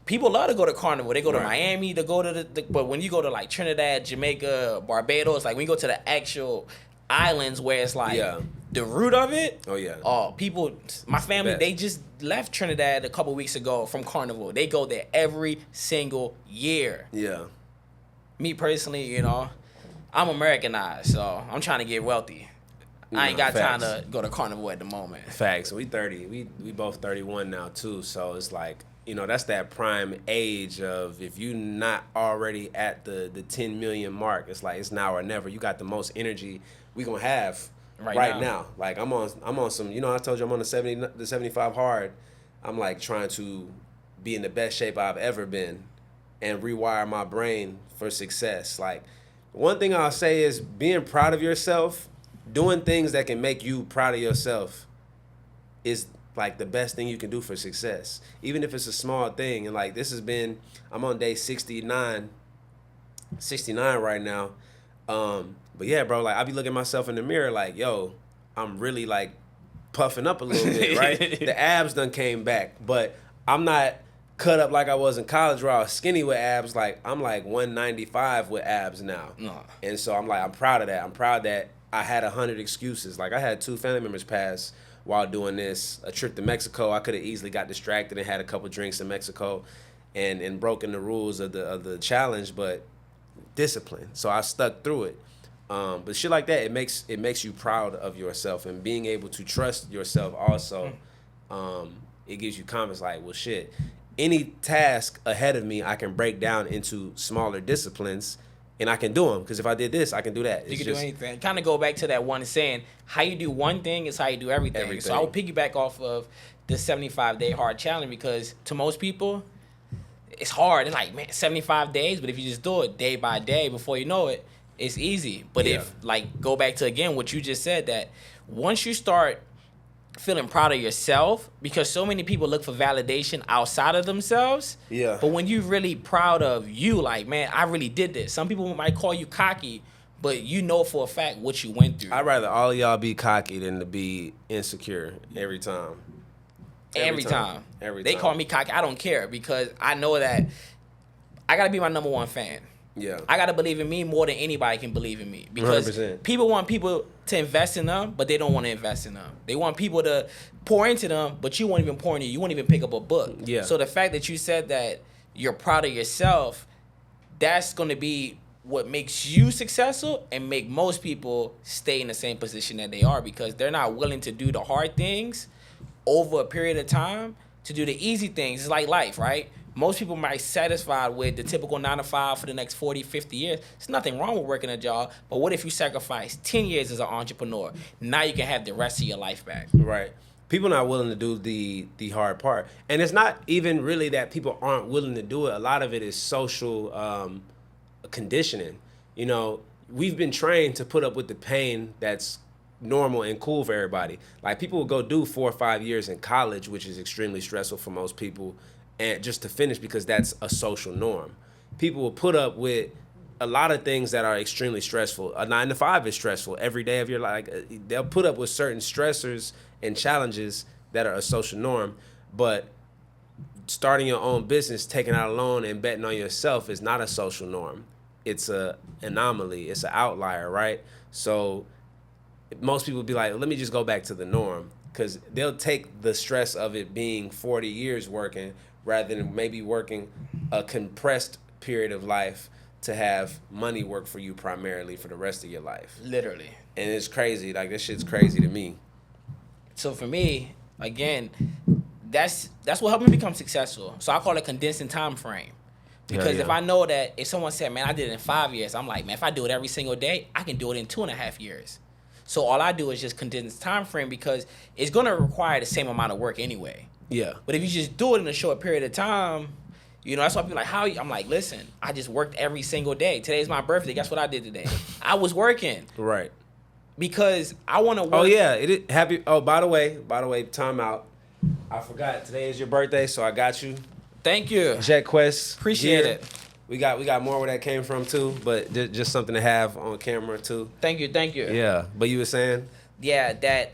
People love to go to carnival. They go to Miami. They go to but when you go to like Trinidad, Jamaica, Barbados, like when you go to the actual islands where it's like the root of it. Oh yeah. Oh, people, my family, they just left Trinidad a couple weeks ago from carnival. They go there every single year. Yeah. Me personally, you know, I'm Americanized, so I'm trying to get wealthy. I ain't got time to go to carnival at the moment. Facts. We 30. We both 31 now too. So it's like, you know, that's that prime age of if you not already at the 10 million mark, it's like it's now or never. You got the most energy we gonna have right now. Like I'm on some, you know, I told you I'm on the 75 hard. I'm like trying to be in the best shape I've ever been and rewire my brain for success. Like one thing I'll say is being proud of yourself, doing things that can make you proud of yourself is like the best thing you can do for success, even if it's a small thing. And like this has been, I'm on day 69 right now. But yeah, bro, like I be looking at myself in the mirror like, yo, I'm really like puffing up a little bit, right? The abs done came back, but I'm not cut up like I was in college where I was skinny with abs. Like I'm like 195 with abs now. No. And so I'm like, I'm proud of that. I'm proud that I had 100 excuses. Like I had 2 family members pass while doing this, a trip to Mexico. I could have easily got distracted and had a couple drinks in Mexico and broken the rules of the challenge, but discipline. So I stuck through it. But shit like that, it makes you proud of yourself, and being able to trust yourself also, it gives you confidence like, well shit, any task ahead of me I can break down into smaller disciplines and I can do them, because if I did this, I can do that. You can do anything. Kind of go back to that one saying, how you do one thing is how you do everything. So I would piggyback off of the 75-day hard challenge, because to most people, it's hard. It's like, man, 75 days, but if you just do it day by day, before you know it, it's easy. But if, like, go back to, again, what you just said, that once you start feeling proud of yourself, because so many people look for validation outside of themselves. Yeah. But when you're really proud of you, like, man, I really did this. Some people might call you cocky, but you know for a fact what you went through. I'd rather all of y'all be cocky than to be insecure every time. Every time. They call me cocky. I don't care, because I know that I got to be my number one fan. Yeah. I got to believe in me more than anybody can believe in me, because 100%. People want people to invest in them, but they don't want to invest in them. They want people to pour into them, but you won't even pour into you. You won't even pick up a book. Yeah. So the fact that you said that you're proud of yourself, that's going to be what makes you successful and make most people stay in the same position that they are, because they're not willing to do the hard things over a period of time to do the easy things. It's like life, right? Most people might be satisfied with the typical 9 to 5 for the next 40, 50 years. There's nothing wrong with working a job, but what if you sacrifice 10 years as an entrepreneur? Now you can have the rest of your life back. Right. People not willing to do the hard part. And it's not even really that people aren't willing to do it. A lot of it is social conditioning. You know, we've been trained to put up with the pain that's normal and cool for everybody. Like people will go do 4 or 5 years in college, which is extremely stressful for most people, and just to finish, because that's a social norm. People will put up with a lot of things that are extremely stressful. A 9 to 5 is stressful every day of your life. They'll put up with certain stressors and challenges that are a social norm, but starting your own business, taking out a loan and betting on yourself is not a social norm. It's an anomaly. It's an outlier, right? So most people be like, let me just go back to the norm, because they'll take the stress of it being 40 years working rather than maybe working a compressed period of life to have money work for you primarily for the rest of your life. Literally. And it's crazy. Like, this shit's crazy to me. So for me, again, that's what helped me become successful. So I call it condensing time frame. Because if I know that if someone said, man, I did it in 5 years, I'm like, man, if I do it every single day, I can do it in 2.5 years. So all I do is just condense time frame, because it's going to require the same amount of work anyway. Yeah. But if you just do it in a short period of time, you know, that's why people are like, how? I'm like, listen, I just worked every single day. Today's my birthday. Guess what I did today? I was working. Right. Because I want to work. Oh, yeah. Happy. Oh, by the way, time out. I forgot. Today is your birthday, so I got you. Thank you. JetQuest. Appreciate it. We got more where that came from too, but just something to have on camera too. Thank you. Yeah, but you were saying? Yeah, that,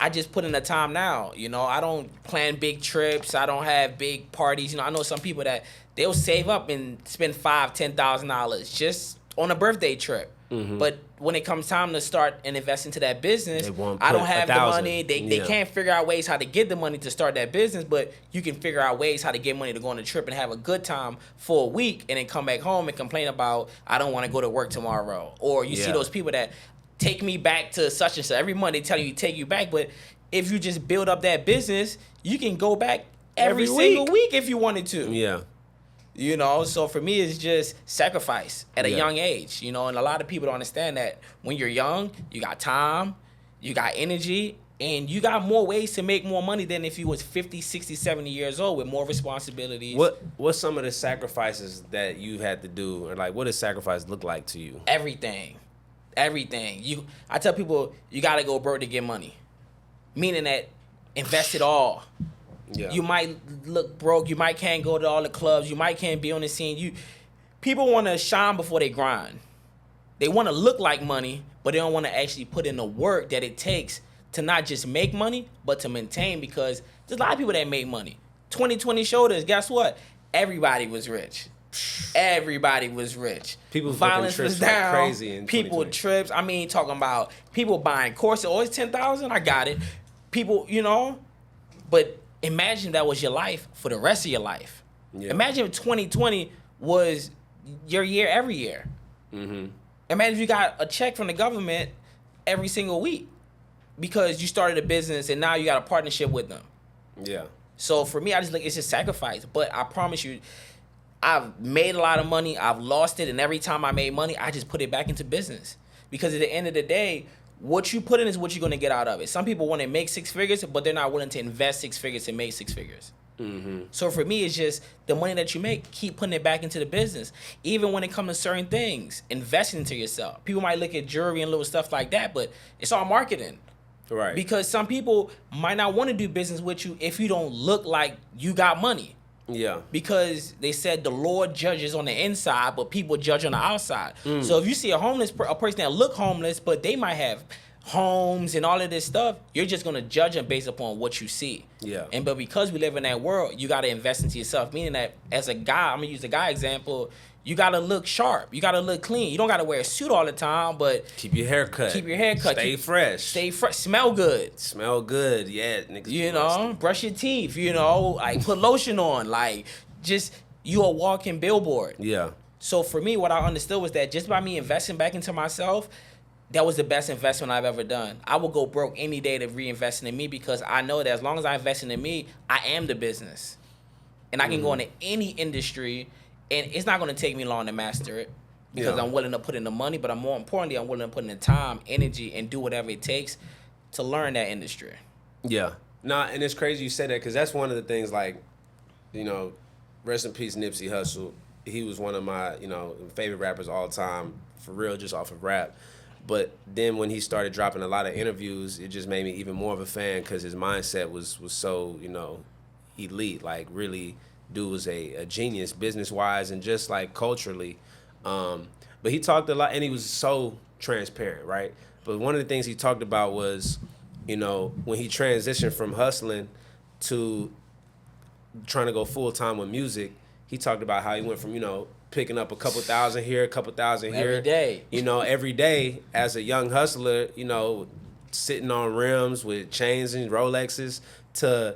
I just put in the time now. I don't plan big trips. I don't have big parties. I know some people that they'll save up and spend $5,000-$10,000 just on a birthday trip. Mm-hmm. But when it comes time to start and invest into that business, I don't have the money. They can't figure out ways how to get the money to start that business, but you can figure out ways how to get money to go on a trip and have a good time for a week and then come back home and complain about, I don't want to go to work tomorrow. Or you see those people that take me back to such and such. Every month they tell you take you back, but if you just build up that business, you can go back every single week if you wanted to. Yeah. So for me, it's just sacrifice at a young age, and a lot of people don't understand that when you're young, you got time, you got energy, and you got more ways to make more money than if you was 50, 60, 70 years old with more responsibilities. What's some of the sacrifices that you had to do, or like what does sacrifice look like to you? Everything. I tell people you got to go broke to get money, meaning that invest it all. Yeah. You might look broke. You might can't go to all the clubs. You might can't be on the scene. People want to shine before they grind. They want to look like money, but they don't want to actually put in the work that it takes to not just make money, but to maintain, because there's a lot of people that make money. 2020 showed us, guess what? Everybody was rich. Everybody was rich. People violence was down. Like crazy in people trips. Talking about people buying courses. Oh, it's $10,000. I got it. People, but imagine that was your life for the rest of your life. Yeah. Imagine if 2020 was your year every year. Mm-hmm. Imagine if you got a check from the government every single week because you started a business and now you got a partnership with them. Yeah. So for me, I just it's just sacrifice. But I promise you, I've made a lot of money. I've lost it. And every time I made money, I just put it back into business. Because at the end of the day, what you put in is what you're going to get out of it. Some people want to make six figures, but they're not willing to invest six figures to make six figures. Mm-hmm. So for me, it's just the money that you make, keep putting it back into the business. Even when it comes to certain things, investing into yourself. People might look at jewelry and little stuff like that, but it's all marketing. Right. Because some people might not want to do business with you if you don't look like you got money. Yeah. Because they said the Lord judges on the inside, but people judge on the outside. Mm. So if you see a person that look homeless, but they might have homes and all of this stuff, you're just gonna judge them based upon what you see. Yeah. But because we live in that world, you gotta invest into yourself. Meaning that as a guy, I'm gonna use a guy example. You gotta look sharp. You gotta look clean. You don't gotta wear a suit all the time, but keep your hair cut. Stay fresh. Stay fresh. Smell good. Yeah, niggas. Brush your teeth. Like put lotion on. Like just you a walking billboard. Yeah. So for me, what I understood was that just by me investing back into myself, that was the best investment I've ever done. I would go broke any day to reinvest in me because I know that as long as I invest in me, I am the business, and I can go into any industry. And it's not going to take me long to master it because I'm willing to put in the money, but more importantly, I'm willing to put in the time, energy, and do whatever it takes to learn that industry. Yeah. And it's crazy you said that because that's one of the things, like, rest in peace, Nipsey Hussle. He was one of my, favorite rappers all the time, for real, just off of rap. But then when he started dropping a lot of interviews, it just made me even more of a fan because his mindset was so, elite, like really. Dude was a genius business-wise and just like culturally. But he talked a lot and he was so transparent, right? But one of the things he talked about was, when he transitioned from hustling to trying to go full-time with music, he talked about how he went from, picking up a couple thousand here, a couple thousand here. Every day. Every day as a young hustler, sitting on rims with chains and Rolexes to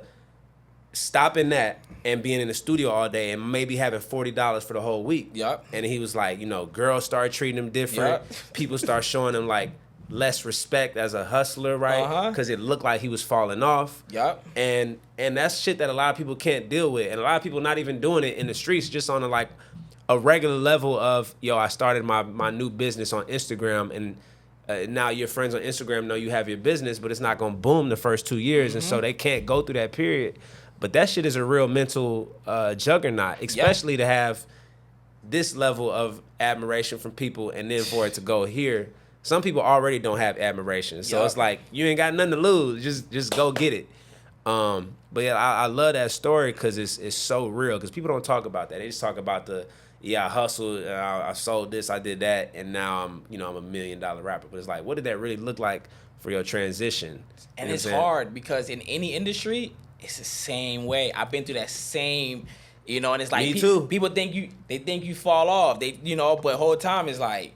stopping that and being in the studio all day and maybe having $40 for the whole week. Yep. And he was like, girls started treating him different. Yep. People start showing him like less respect as a hustler, right? Because it looked like he was falling off. Yep. And that's shit that a lot of people can't deal with. And a lot of people not even doing it in the streets, just on a regular level of, I started my new business on Instagram and now your friends on Instagram know you have your business, but it's not going to boom the first 2 years. And so they can't go through that period. But that shit is a real mental juggernaut, especially to have this level of admiration from people and then for it to go here. Some people already don't have admiration. So it's like, you ain't got nothing to lose. Just go get it. But yeah, I love that story because it's so real because people don't talk about that. They just talk about the, yeah, I hustled, I sold this, I did that, and now I'm I'm $1 million rapper. But it's like, what did that really look like for your transition? And it's hard because in any industry, it's the same way. I've been through that same, and it's like Me too. People think you fall off. But whole time it's like,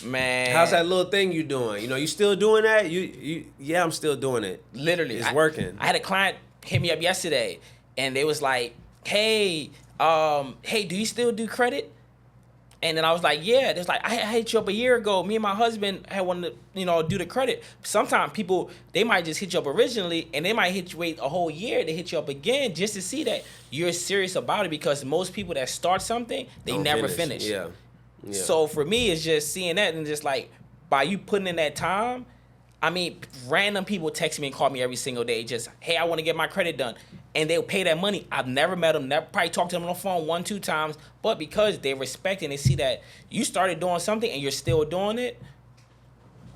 man, how's that little thing you doing? You still doing that? Yeah, I'm still doing it. Literally, it's working. I had a client hit me up yesterday, and they was like, hey, do you still do credit? And then I was like, yeah. There's like, I hit you up a year ago. Me and my husband had wanted to, do the credit. Sometimes people, they might just hit you up originally, and they might wait a whole year to hit you up again just to see that you're serious about it. Because most people that start something, they don't never finish. Yeah. So for me, it's just seeing that and just like, by you putting in that time, I mean, random people text me and call me every single day. Just, hey, I want to get my credit done. And they'll pay that money. I've never met them, probably talked to them on the phone 1-2 times. But because they respect and they see that you started doing something and you're still doing it,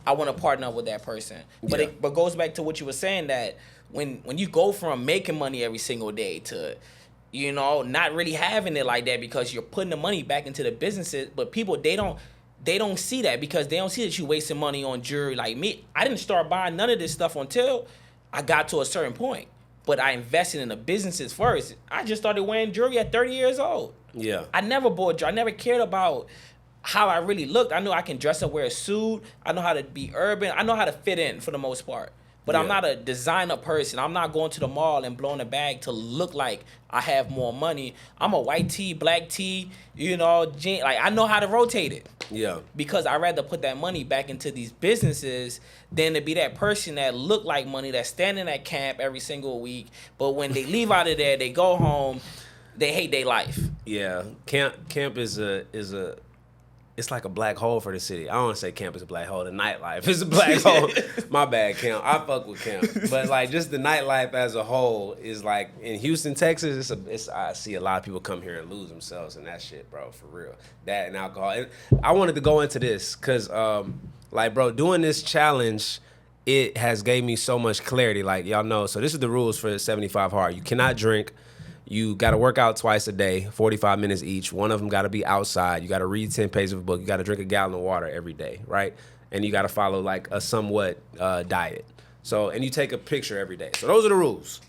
I want to partner up with that person. But it goes back to what you were saying, that when you go from making money every single day to, not really having it like that because you're putting the money back into the businesses. But people, they don't see that because they don't see that you're wasting money on jewelry. Like me, I didn't start buying none of this stuff until I got to a certain point. But I invested in the businesses first. I just started wearing jewelry at 30 years old. Yeah. I never bought jewelry. I never cared about how I really looked. I knew I can dress up, wear a suit. I know how to be urban. I know how to fit in for the most part. But I'm not a designer person. I'm not going to the mall and blowing a bag to look like I have more money. I'm a white tee, black tee, jean. Like, I know how to rotate it. Yeah. Because I'd rather put that money back into these businesses than to be that person that look like money, that's standing at camp every single week. But when they leave out of there, they go home, they hate their life. Yeah. Camp is it's like a black hole for the city. I don't want to say camp is a black hole. The nightlife is a black hole. My bad, camp. I fuck with camp. But like just the nightlife as a whole is like in Houston, Texas, I see a lot of people come here and lose themselves in that shit, bro, for real. That and alcohol. And I wanted to go into this because bro, doing this challenge, it has gave me so much clarity. Like y'all know, so this is the rules for 75 Hard. You cannot drink. You got to work out twice a day, 45 minutes each. One of them got to be outside. You got to read 10 pages of a book. You got to drink a gallon of water every day, right? And you got to follow like a somewhat diet. So, and you take a picture every day. So those are the rules.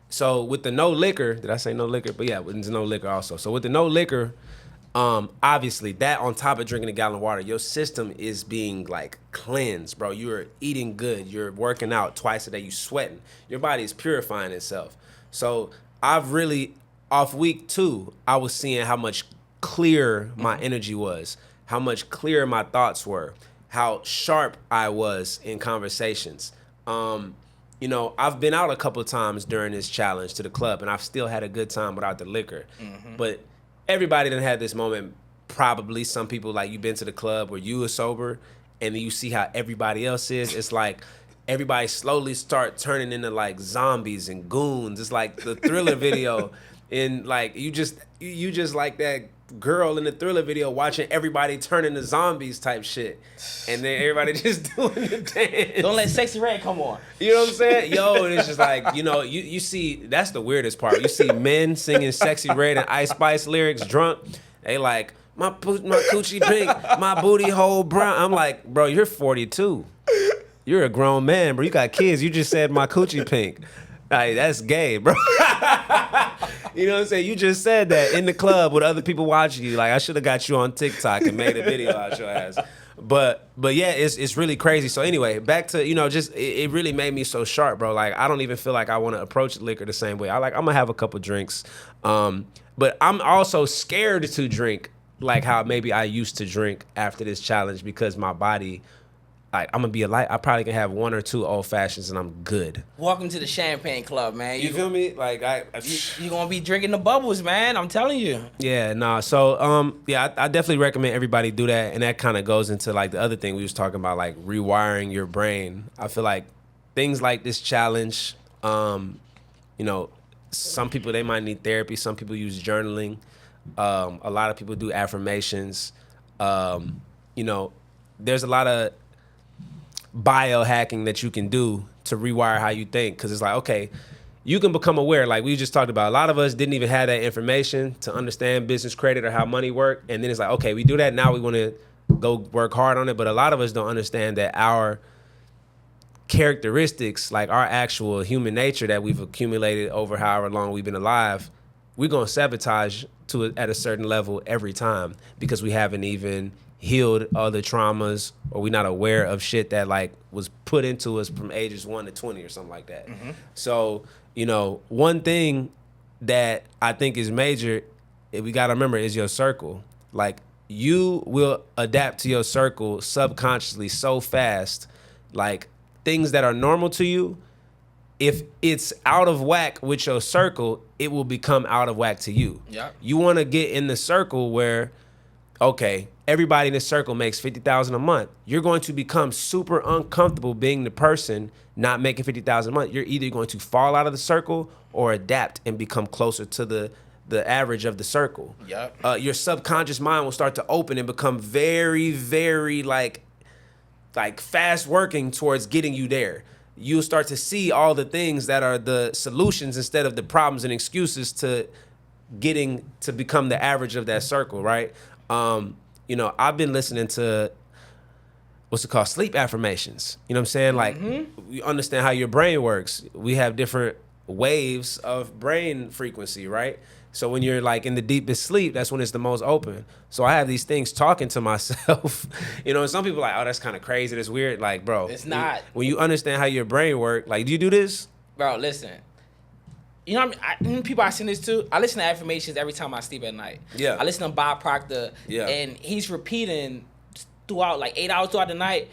So with the no liquor, did I say no liquor? But yeah, there's no liquor also. So with the no liquor, obviously that on top of drinking a gallon of water, your system is being like cleansed, bro. You're eating good. You're working out twice a day. You sweating. Your body is purifying itself. So I've really, off week 2, I was seeing how much clearer my energy was, how much clearer my thoughts were, how sharp I was in conversations. I've been out a couple of times during this challenge to the club, and I've still had a good time without the liquor. Mm-hmm. But everybody done had this moment, probably. Some people, like, you've been to the club where you were sober, and then you see how everybody else is. It's like everybody slowly start turning into like zombies and goons. It's like the Thriller video, and like you just like that girl in the Thriller video watching everybody turn into zombies type shit, and then everybody just doing the dance. Don't let Sexy Red come on. You know what I'm saying? Yo, and it's just like, you see, that's the weirdest part. You see men singing Sexy Red and Ice Spice lyrics drunk. They like, my coochie pink, my booty hole brown. I'm like, bro, you're 42. You're a grown man, bro. You got kids. You just said my coochie pink. Like, that's gay, bro. You know what I'm saying? You just said that in the club with other people watching you. Like, I should have got you on TikTok and made a video out your ass. But yeah, it's really crazy. So anyway, back to, it really made me so sharp, bro. Like, I don't even feel like I want to approach liquor the same way. I'm going to have a couple drinks. But I'm also scared to drink like how maybe I used to drink after this challenge because my body, like, I'm gonna be I probably can have 1 or 2 old fashions and I'm good. Welcome to the champagne club, man. You feel me? Like you gonna be drinking the bubbles, man. I'm telling you. Yeah, nah. So I definitely recommend everybody do that, and that kind of goes into like the other thing we was talking about, like rewiring your brain. I feel like things like this challenge, some people, they might need therapy. Some people use journaling. A lot of people do affirmations. There's a lot of biohacking that you can do to rewire how you think, because it's like, okay, you can become aware. Like we just talked about, a lot of us didn't even have that information to understand business credit or how money worked. And then it's like, okay, we do that. Now we want to go work hard on it. But a lot of us don't understand that our characteristics, like our actual human nature that we've accumulated over however long we've been alive, we're going to sabotage to it at a certain level every time because we haven't even healed other traumas, or we're not aware of shit that like was put into us from ages 1 to 20 or something like that. So, you know, one thing that I think is major, we got to remember, is your circle. Like, you will adapt to your circle subconsciously so fast. Like, things that are normal to you, if it's out of whack with your circle, it will become out of whack to you. Yeah. You want to get in the circle where, okay, everybody in this circle makes $50,000 a month. You're going to become super uncomfortable being the person not making $50,000 a month. You're either going to fall out of the circle or adapt and become closer to the average of the circle. Yep. Your subconscious mind will start to open and become very, very like fast working towards getting you there. You'll start to see all the things that are the solutions instead of the problems and excuses to getting to become the average of that circle, right? You know, I've been listening to, what's it called, sleep affirmations. You know what I'm saying? Like, you understand how your brain works. We have different waves of brain frequency, right? So when you're like in the deepest sleep, that's when it's the most open. So I have these things talking to myself. You know, and some people are like, oh, that's kind of crazy, that's weird. Like, bro, It's not. When you understand how your brain works, like, do you do this? Bro, listen. You know what I mean? People I send this to, I listen to affirmations every time I sleep at night. Yeah. I listen to Bob Proctor, and he's repeating throughout, like 8 hours throughout the night,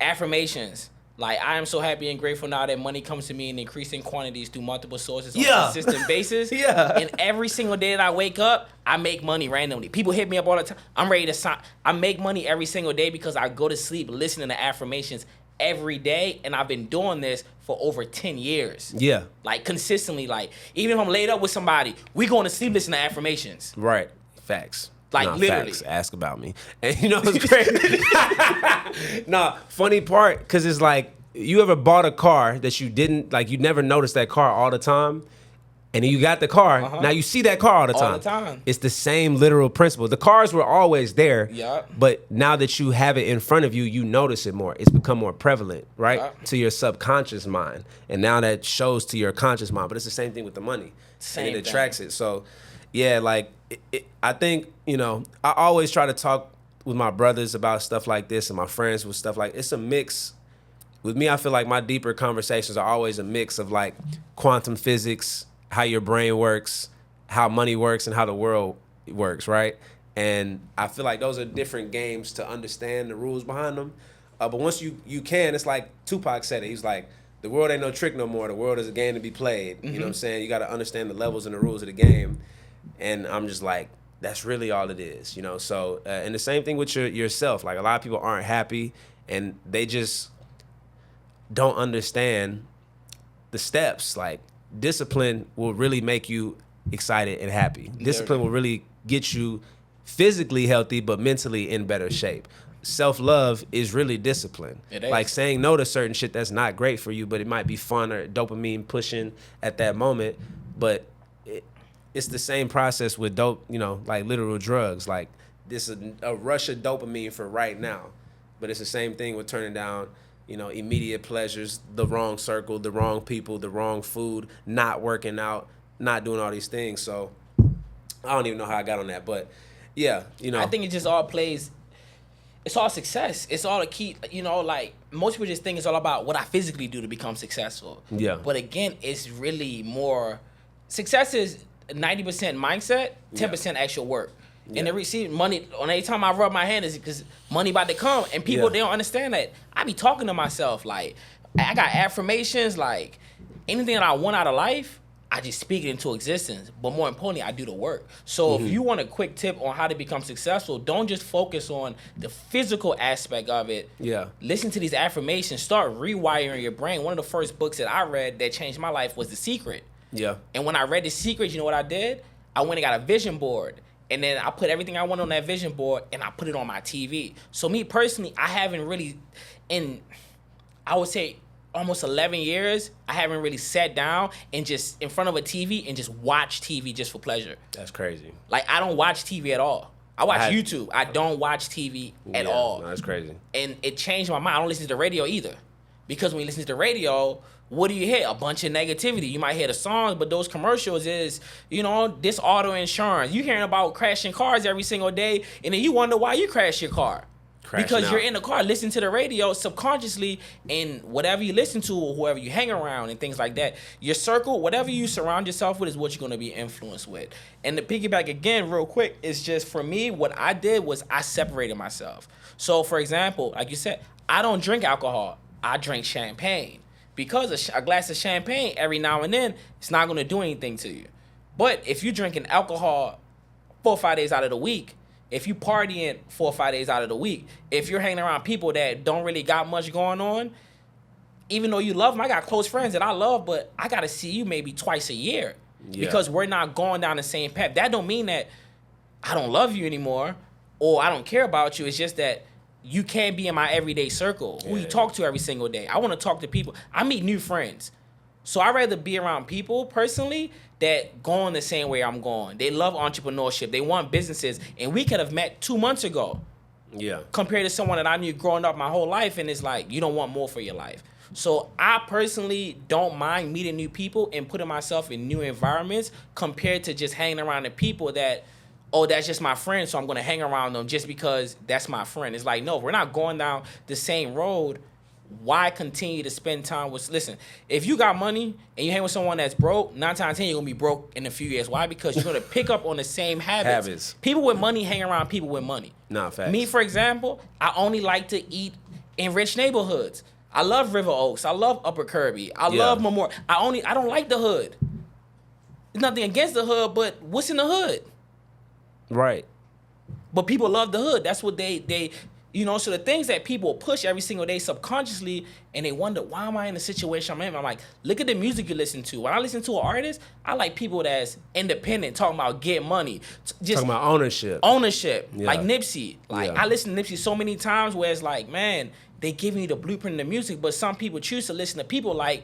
affirmations. Like, I am so happy and grateful now that money comes to me in increasing quantities through multiple sources on a consistent basis. And every single day that I wake up, I make money randomly. People hit me up all the time. I'm ready to sign. I make money every single day because I go to sleep listening to affirmations every day, and I've been doing this for over 10 years. Yeah. Like, consistently. Like, even if I'm laid up with somebody, we going to sleep listening to affirmations. Right. Facts. Like, literally. Facts. Ask about me. And you know what's crazy? Funny part, because it's like, you ever bought a car that you didn't, like, you never noticed that car all the time, and then you got the car, now you see that car all the time. It's the same literal principle. The cars were always there, but now that you have it in front of you, you notice it more. It's become more prevalent, right, to your subconscious mind, and now that shows to your conscious mind. But it's the same thing with the money. Same and it attracts it. So, yeah, like, I think, you know, I always try to talk with my brothers about stuff like this and my friends with stuff like, it's a mix. With me, I feel like my deeper conversations are always a mix of like quantum physics, how your brain works, how money works, and how the world works, right? And I feel like those are different games to understand the rules behind them. But once you can, it's like Tupac said it. He's like, the world ain't no trick no more. The world is a game to be played. You know what I'm saying? You got to understand the levels and the rules of the game. And I'm just like, that's really all it is, you know? So, and the same thing with yourself. Like, a lot of people aren't happy, and they just don't understand the steps. Like, discipline will really make you excited and happy. Discipline will really get you physically healthy, but mentally in better shape. Self-love is really discipline. It is. Like, saying no to certain shit that's not great for you, but it might be fun or dopamine pushing at that moment. But it's the same process with dope, you know, like literal drugs. Like, this is a rush of dopamine for right now. But it's the same thing with turning down, you know, immediate pleasures, the wrong circle, the wrong people, the wrong food, not working out, not doing all these things. So I don't even know how I got on that. But yeah, you know. I think it just all plays, it's all success. It's all a key, you know, like most people just think it's all about what I physically do to become successful. Yeah. But again, it's really more, success is 90% mindset, 10% actual work. And to receive money, on any time I rub my hand is because money about to come. And people, they don't understand that. I be talking to myself, like, I got affirmations, like, anything that I want out of life, I just speak it into existence. But more importantly, I do the work. So if you want a quick tip on how to become successful, don't just focus on the physical aspect of it. Listen to these affirmations. Start rewiring your brain. One of the first books that I read that changed my life was The Secret. And when I read The Secret, you know what I did? I went and got a vision board. And then I put everything I want on that vision board, and I put it on my TV. So me personally, I haven't really, I would say almost 11 years, I haven't really sat down and just in front of a TV and just watch TV just for pleasure. That's crazy. Like, I don't watch TV at all. I watch YouTube. I don't watch TV at all. No, that's crazy. And it changed my mind. I don't listen to the radio either. Because when you listen to the radio, what do you hear? A bunch of negativity. You might hear the songs, but those commercials is, this auto insurance. You hearing about crashing cars every single day, and then you wonder why you crash your car. Because you're in the car listening to the radio subconsciously, and whatever you listen to or whoever you hang around and things like that, your circle, whatever you surround yourself with is what you're going to be influenced with. And to piggyback again real quick, it's just for me, what I did was I separated myself. So for example, like you said, I don't drink alcohol. I drink champagne. Because a glass of champagne every now and then, it's not going to do anything to you. But if you're drinking alcohol 4 or 5 days out of the week, if you partying 4 or 5 days out of the week, if you're hanging around people that don't really got much going on, even though you love them, I got close friends that I love, but I got to see you maybe twice a year because we're not going down the same path. That don't mean that I don't love you anymore or I don't care about you. It's just that you can't be in my everyday circle, who you talk to every single day. I want to talk to people. I meet new friends. So I'd rather be around people, personally, that going the same way I'm going. They love entrepreneurship. They want businesses. And we could have met 2 months ago. Yeah. Compared to someone that I knew growing up my whole life, and it's like, you don't want more for your life. So I personally don't mind meeting new people and putting myself in new environments compared to just hanging around the people that, that's just my friend, so I'm going to hang around them just because that's my friend. It's like, no, we're not going down the same road. Why continue to spend time with... Listen, if you got money and you hang with someone that's broke, 9 times out of 10, you're going to be broke in a few years. Why? Because you're going to pick up on the same habits. People with money hang around people with money. Nah, facts. Me, for example, I only like to eat in rich neighborhoods. I love River Oaks. I love Upper Kirby. I love Memorial. I don't like the hood. There's nothing against the hood, but what's in the hood? Right. But people love the hood. That's what they so the things that people push every single day subconsciously, and they wonder, why am I in the situation I'm in? I'm like, look at the music you listen to. When I listen to an artist, I like people that's independent, talking about get money. Just talking about ownership. Yeah. Like Nipsey. I listen to Nipsey so many times where it's like, man, they giving you the blueprint of the music, but some people choose to listen to people like,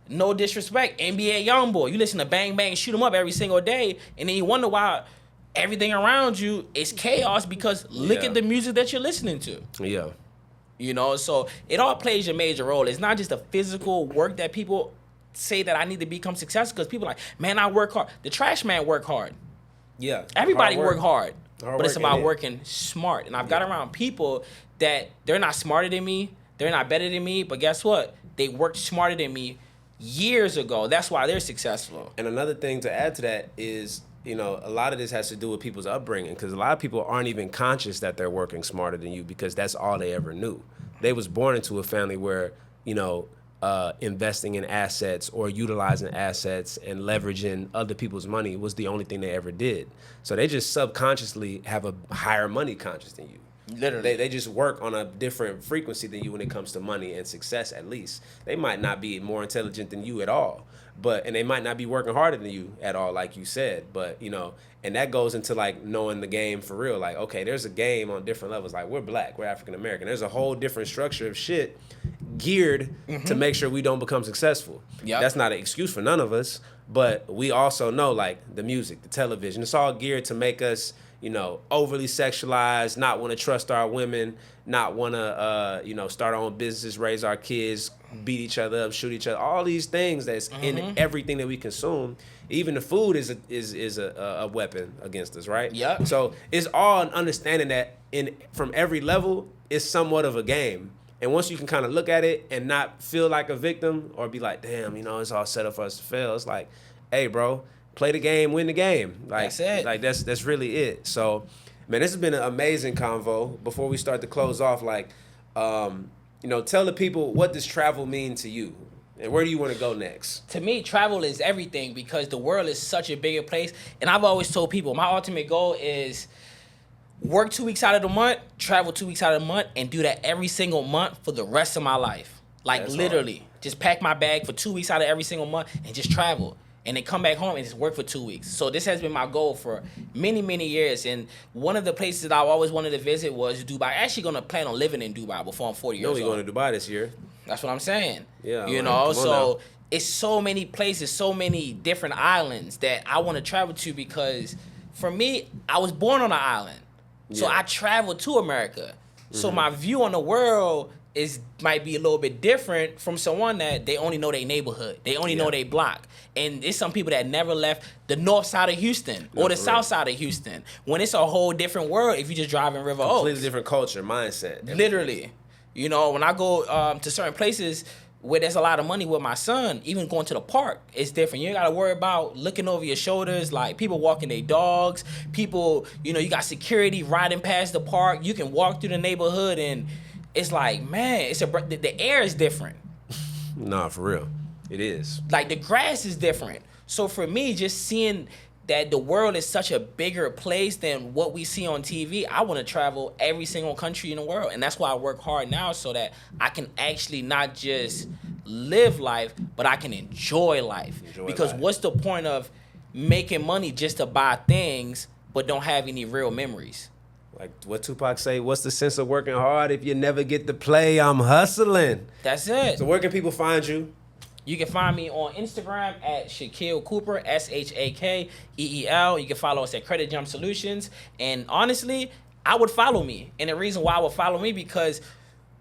no disrespect, NBA Youngboy. You listen to Bang Bang, Shoot 'em Up every single day, and then you wonder why everything around you is chaos because look at the music that you're listening to. Yeah. So it all plays a major role. It's not just the physical work that people say that I need to become successful, because people are like, man, I work hard. The trash man work hard. Yeah. Everybody work hard. But it's about working smart. And I've got around people that they're not smarter than me. They're not better than me. But guess what? They worked smarter than me years ago. That's why they're successful. And another thing to add to that is, a lot of this has to do with people's upbringing, because a lot of people aren't even conscious that they're working smarter than you because that's all they ever knew. They was born into a family where, investing in assets or utilizing assets and leveraging other people's money was the only thing they ever did. So they just subconsciously have a higher money conscious than you. Literally. They just work on a different frequency than you when it comes to money and success, at least. They might not be more intelligent than you at all. And they might not be working harder than you at all, like you said. But, and that goes into, like, knowing the game for real. Like, okay, there's a game on different levels. Like, we're black, we're African American. There's a whole different structure of shit geared to make sure we don't become successful. Yep. That's not an excuse for none of us. But we also know, like, the music, the television, it's all geared to make us, overly sexualized, not want to trust our women, not want to, start our own businesses, raise our kids, beat each other up, shoot each other. All these things that's in everything that we consume. Even the food is a weapon against us, right? Yeah. So it's all an understanding that from every level, it's somewhat of a game. And once you can kind of look at it and not feel like a victim or be like, damn, it's all set up for us to fail. It's like, hey, bro, play the game, win the game. Like, that's it. Like that's really it. So, man, this has been an amazing convo. Before we start to close off, tell the people, what does travel mean to you? And where do you want to go next? To me, travel is everything because the world is such a bigger place. And I've always told people, my ultimate goal is work 2 weeks out of the month, travel 2 weeks out of the month, and do that every single month for the rest of my life. Like, that's literally, hard. Just pack my bag for 2 weeks out of every single month and just travel. and then come back home and just work for 2 weeks. So this has been my goal for many, many years. And one of the places that I always wanted to visit was Dubai. I'm actually going to plan on living in Dubai before I'm 40 years old. You're only going to Dubai this year. That's what I'm saying. Yeah. You know, so it's so many places, so many different islands that I want to travel to because for me, I was born on an island. So I traveled to America. So my view on the world might be a little bit different from someone that they only know their neighborhood. They only know their block. And it's some people that never left the north side of Houston or the south side of Houston. When it's a whole different world if you just drive in River Oaks. Completely different culture, mindset. Literally. You know, when I go to certain places where there's a lot of money with my son, even going to the park, it's different. You ain't got to worry about looking over your shoulders, like people walking their dogs, people, you know, you got security riding past the park. You can walk through the neighborhood and it's like, man, the air is different. Nah, for real. It is. Like the grass is different. So for me, just seeing that the world is such a bigger place than what we see on TV, I want to travel every single country in the world. And that's why I work hard now so that I can actually not just live life, but I can enjoy life. What's the point of making money just to buy things but don't have any real memories? Like what Tupac say, what's the sense of working hard if you never get to play? I'm hustling. That's it. So where can people find you? You can find me on Instagram at Shakeel Cooper, SHAKEEL. You can follow us at Credit Jump Solutions. And honestly, I would follow me. And the reason why I would follow me because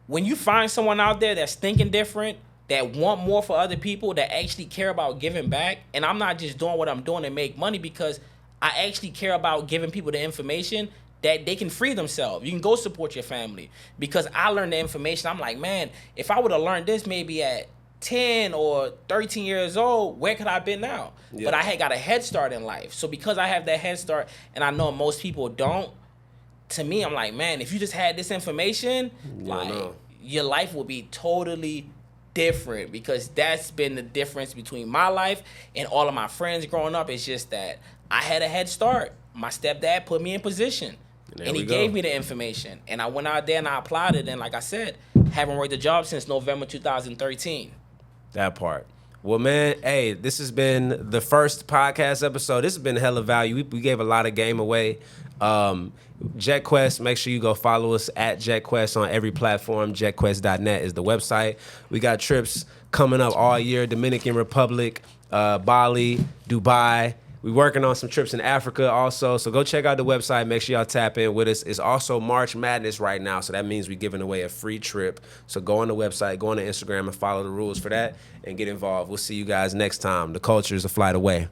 when you find someone out there that's thinking different, that want more for other people, that actually care about giving back, and I'm not just doing what I'm doing to make money because I actually care about giving people the information that they can free themselves. You can go support your family. Because I learned the information. I'm like, man, if I would have learned this maybe at 10 or 13 years old, where could I have been now? Yeah. But I had got a head start in life. So because I have that head start and I know most people don't, to me, I'm like, man, if you just had this information, your life will be totally different because that's been the difference between my life and all of my friends growing up. It's just that I had a head start. My stepdad put me in position. And he gave me the information. And I went out there and I applied it. And like I said, haven't worked a job since November 2013. That part. Well, man, hey, this has been the first podcast episode. This has been hella value. We gave a lot of game away. JetQuest, make sure you go follow us at JetQuest on every platform. JetQuest.net is the website. We got trips coming up all year. Dominican Republic, Bali, Dubai. We're working on some trips in Africa also, so go check out the website. Make sure y'all tap in with us. It's also March Madness right now, so that means we're giving away a free trip. So go on the website, go on the Instagram, and follow the rules for that, and get involved. We'll see you guys next time. The culture is a flight away.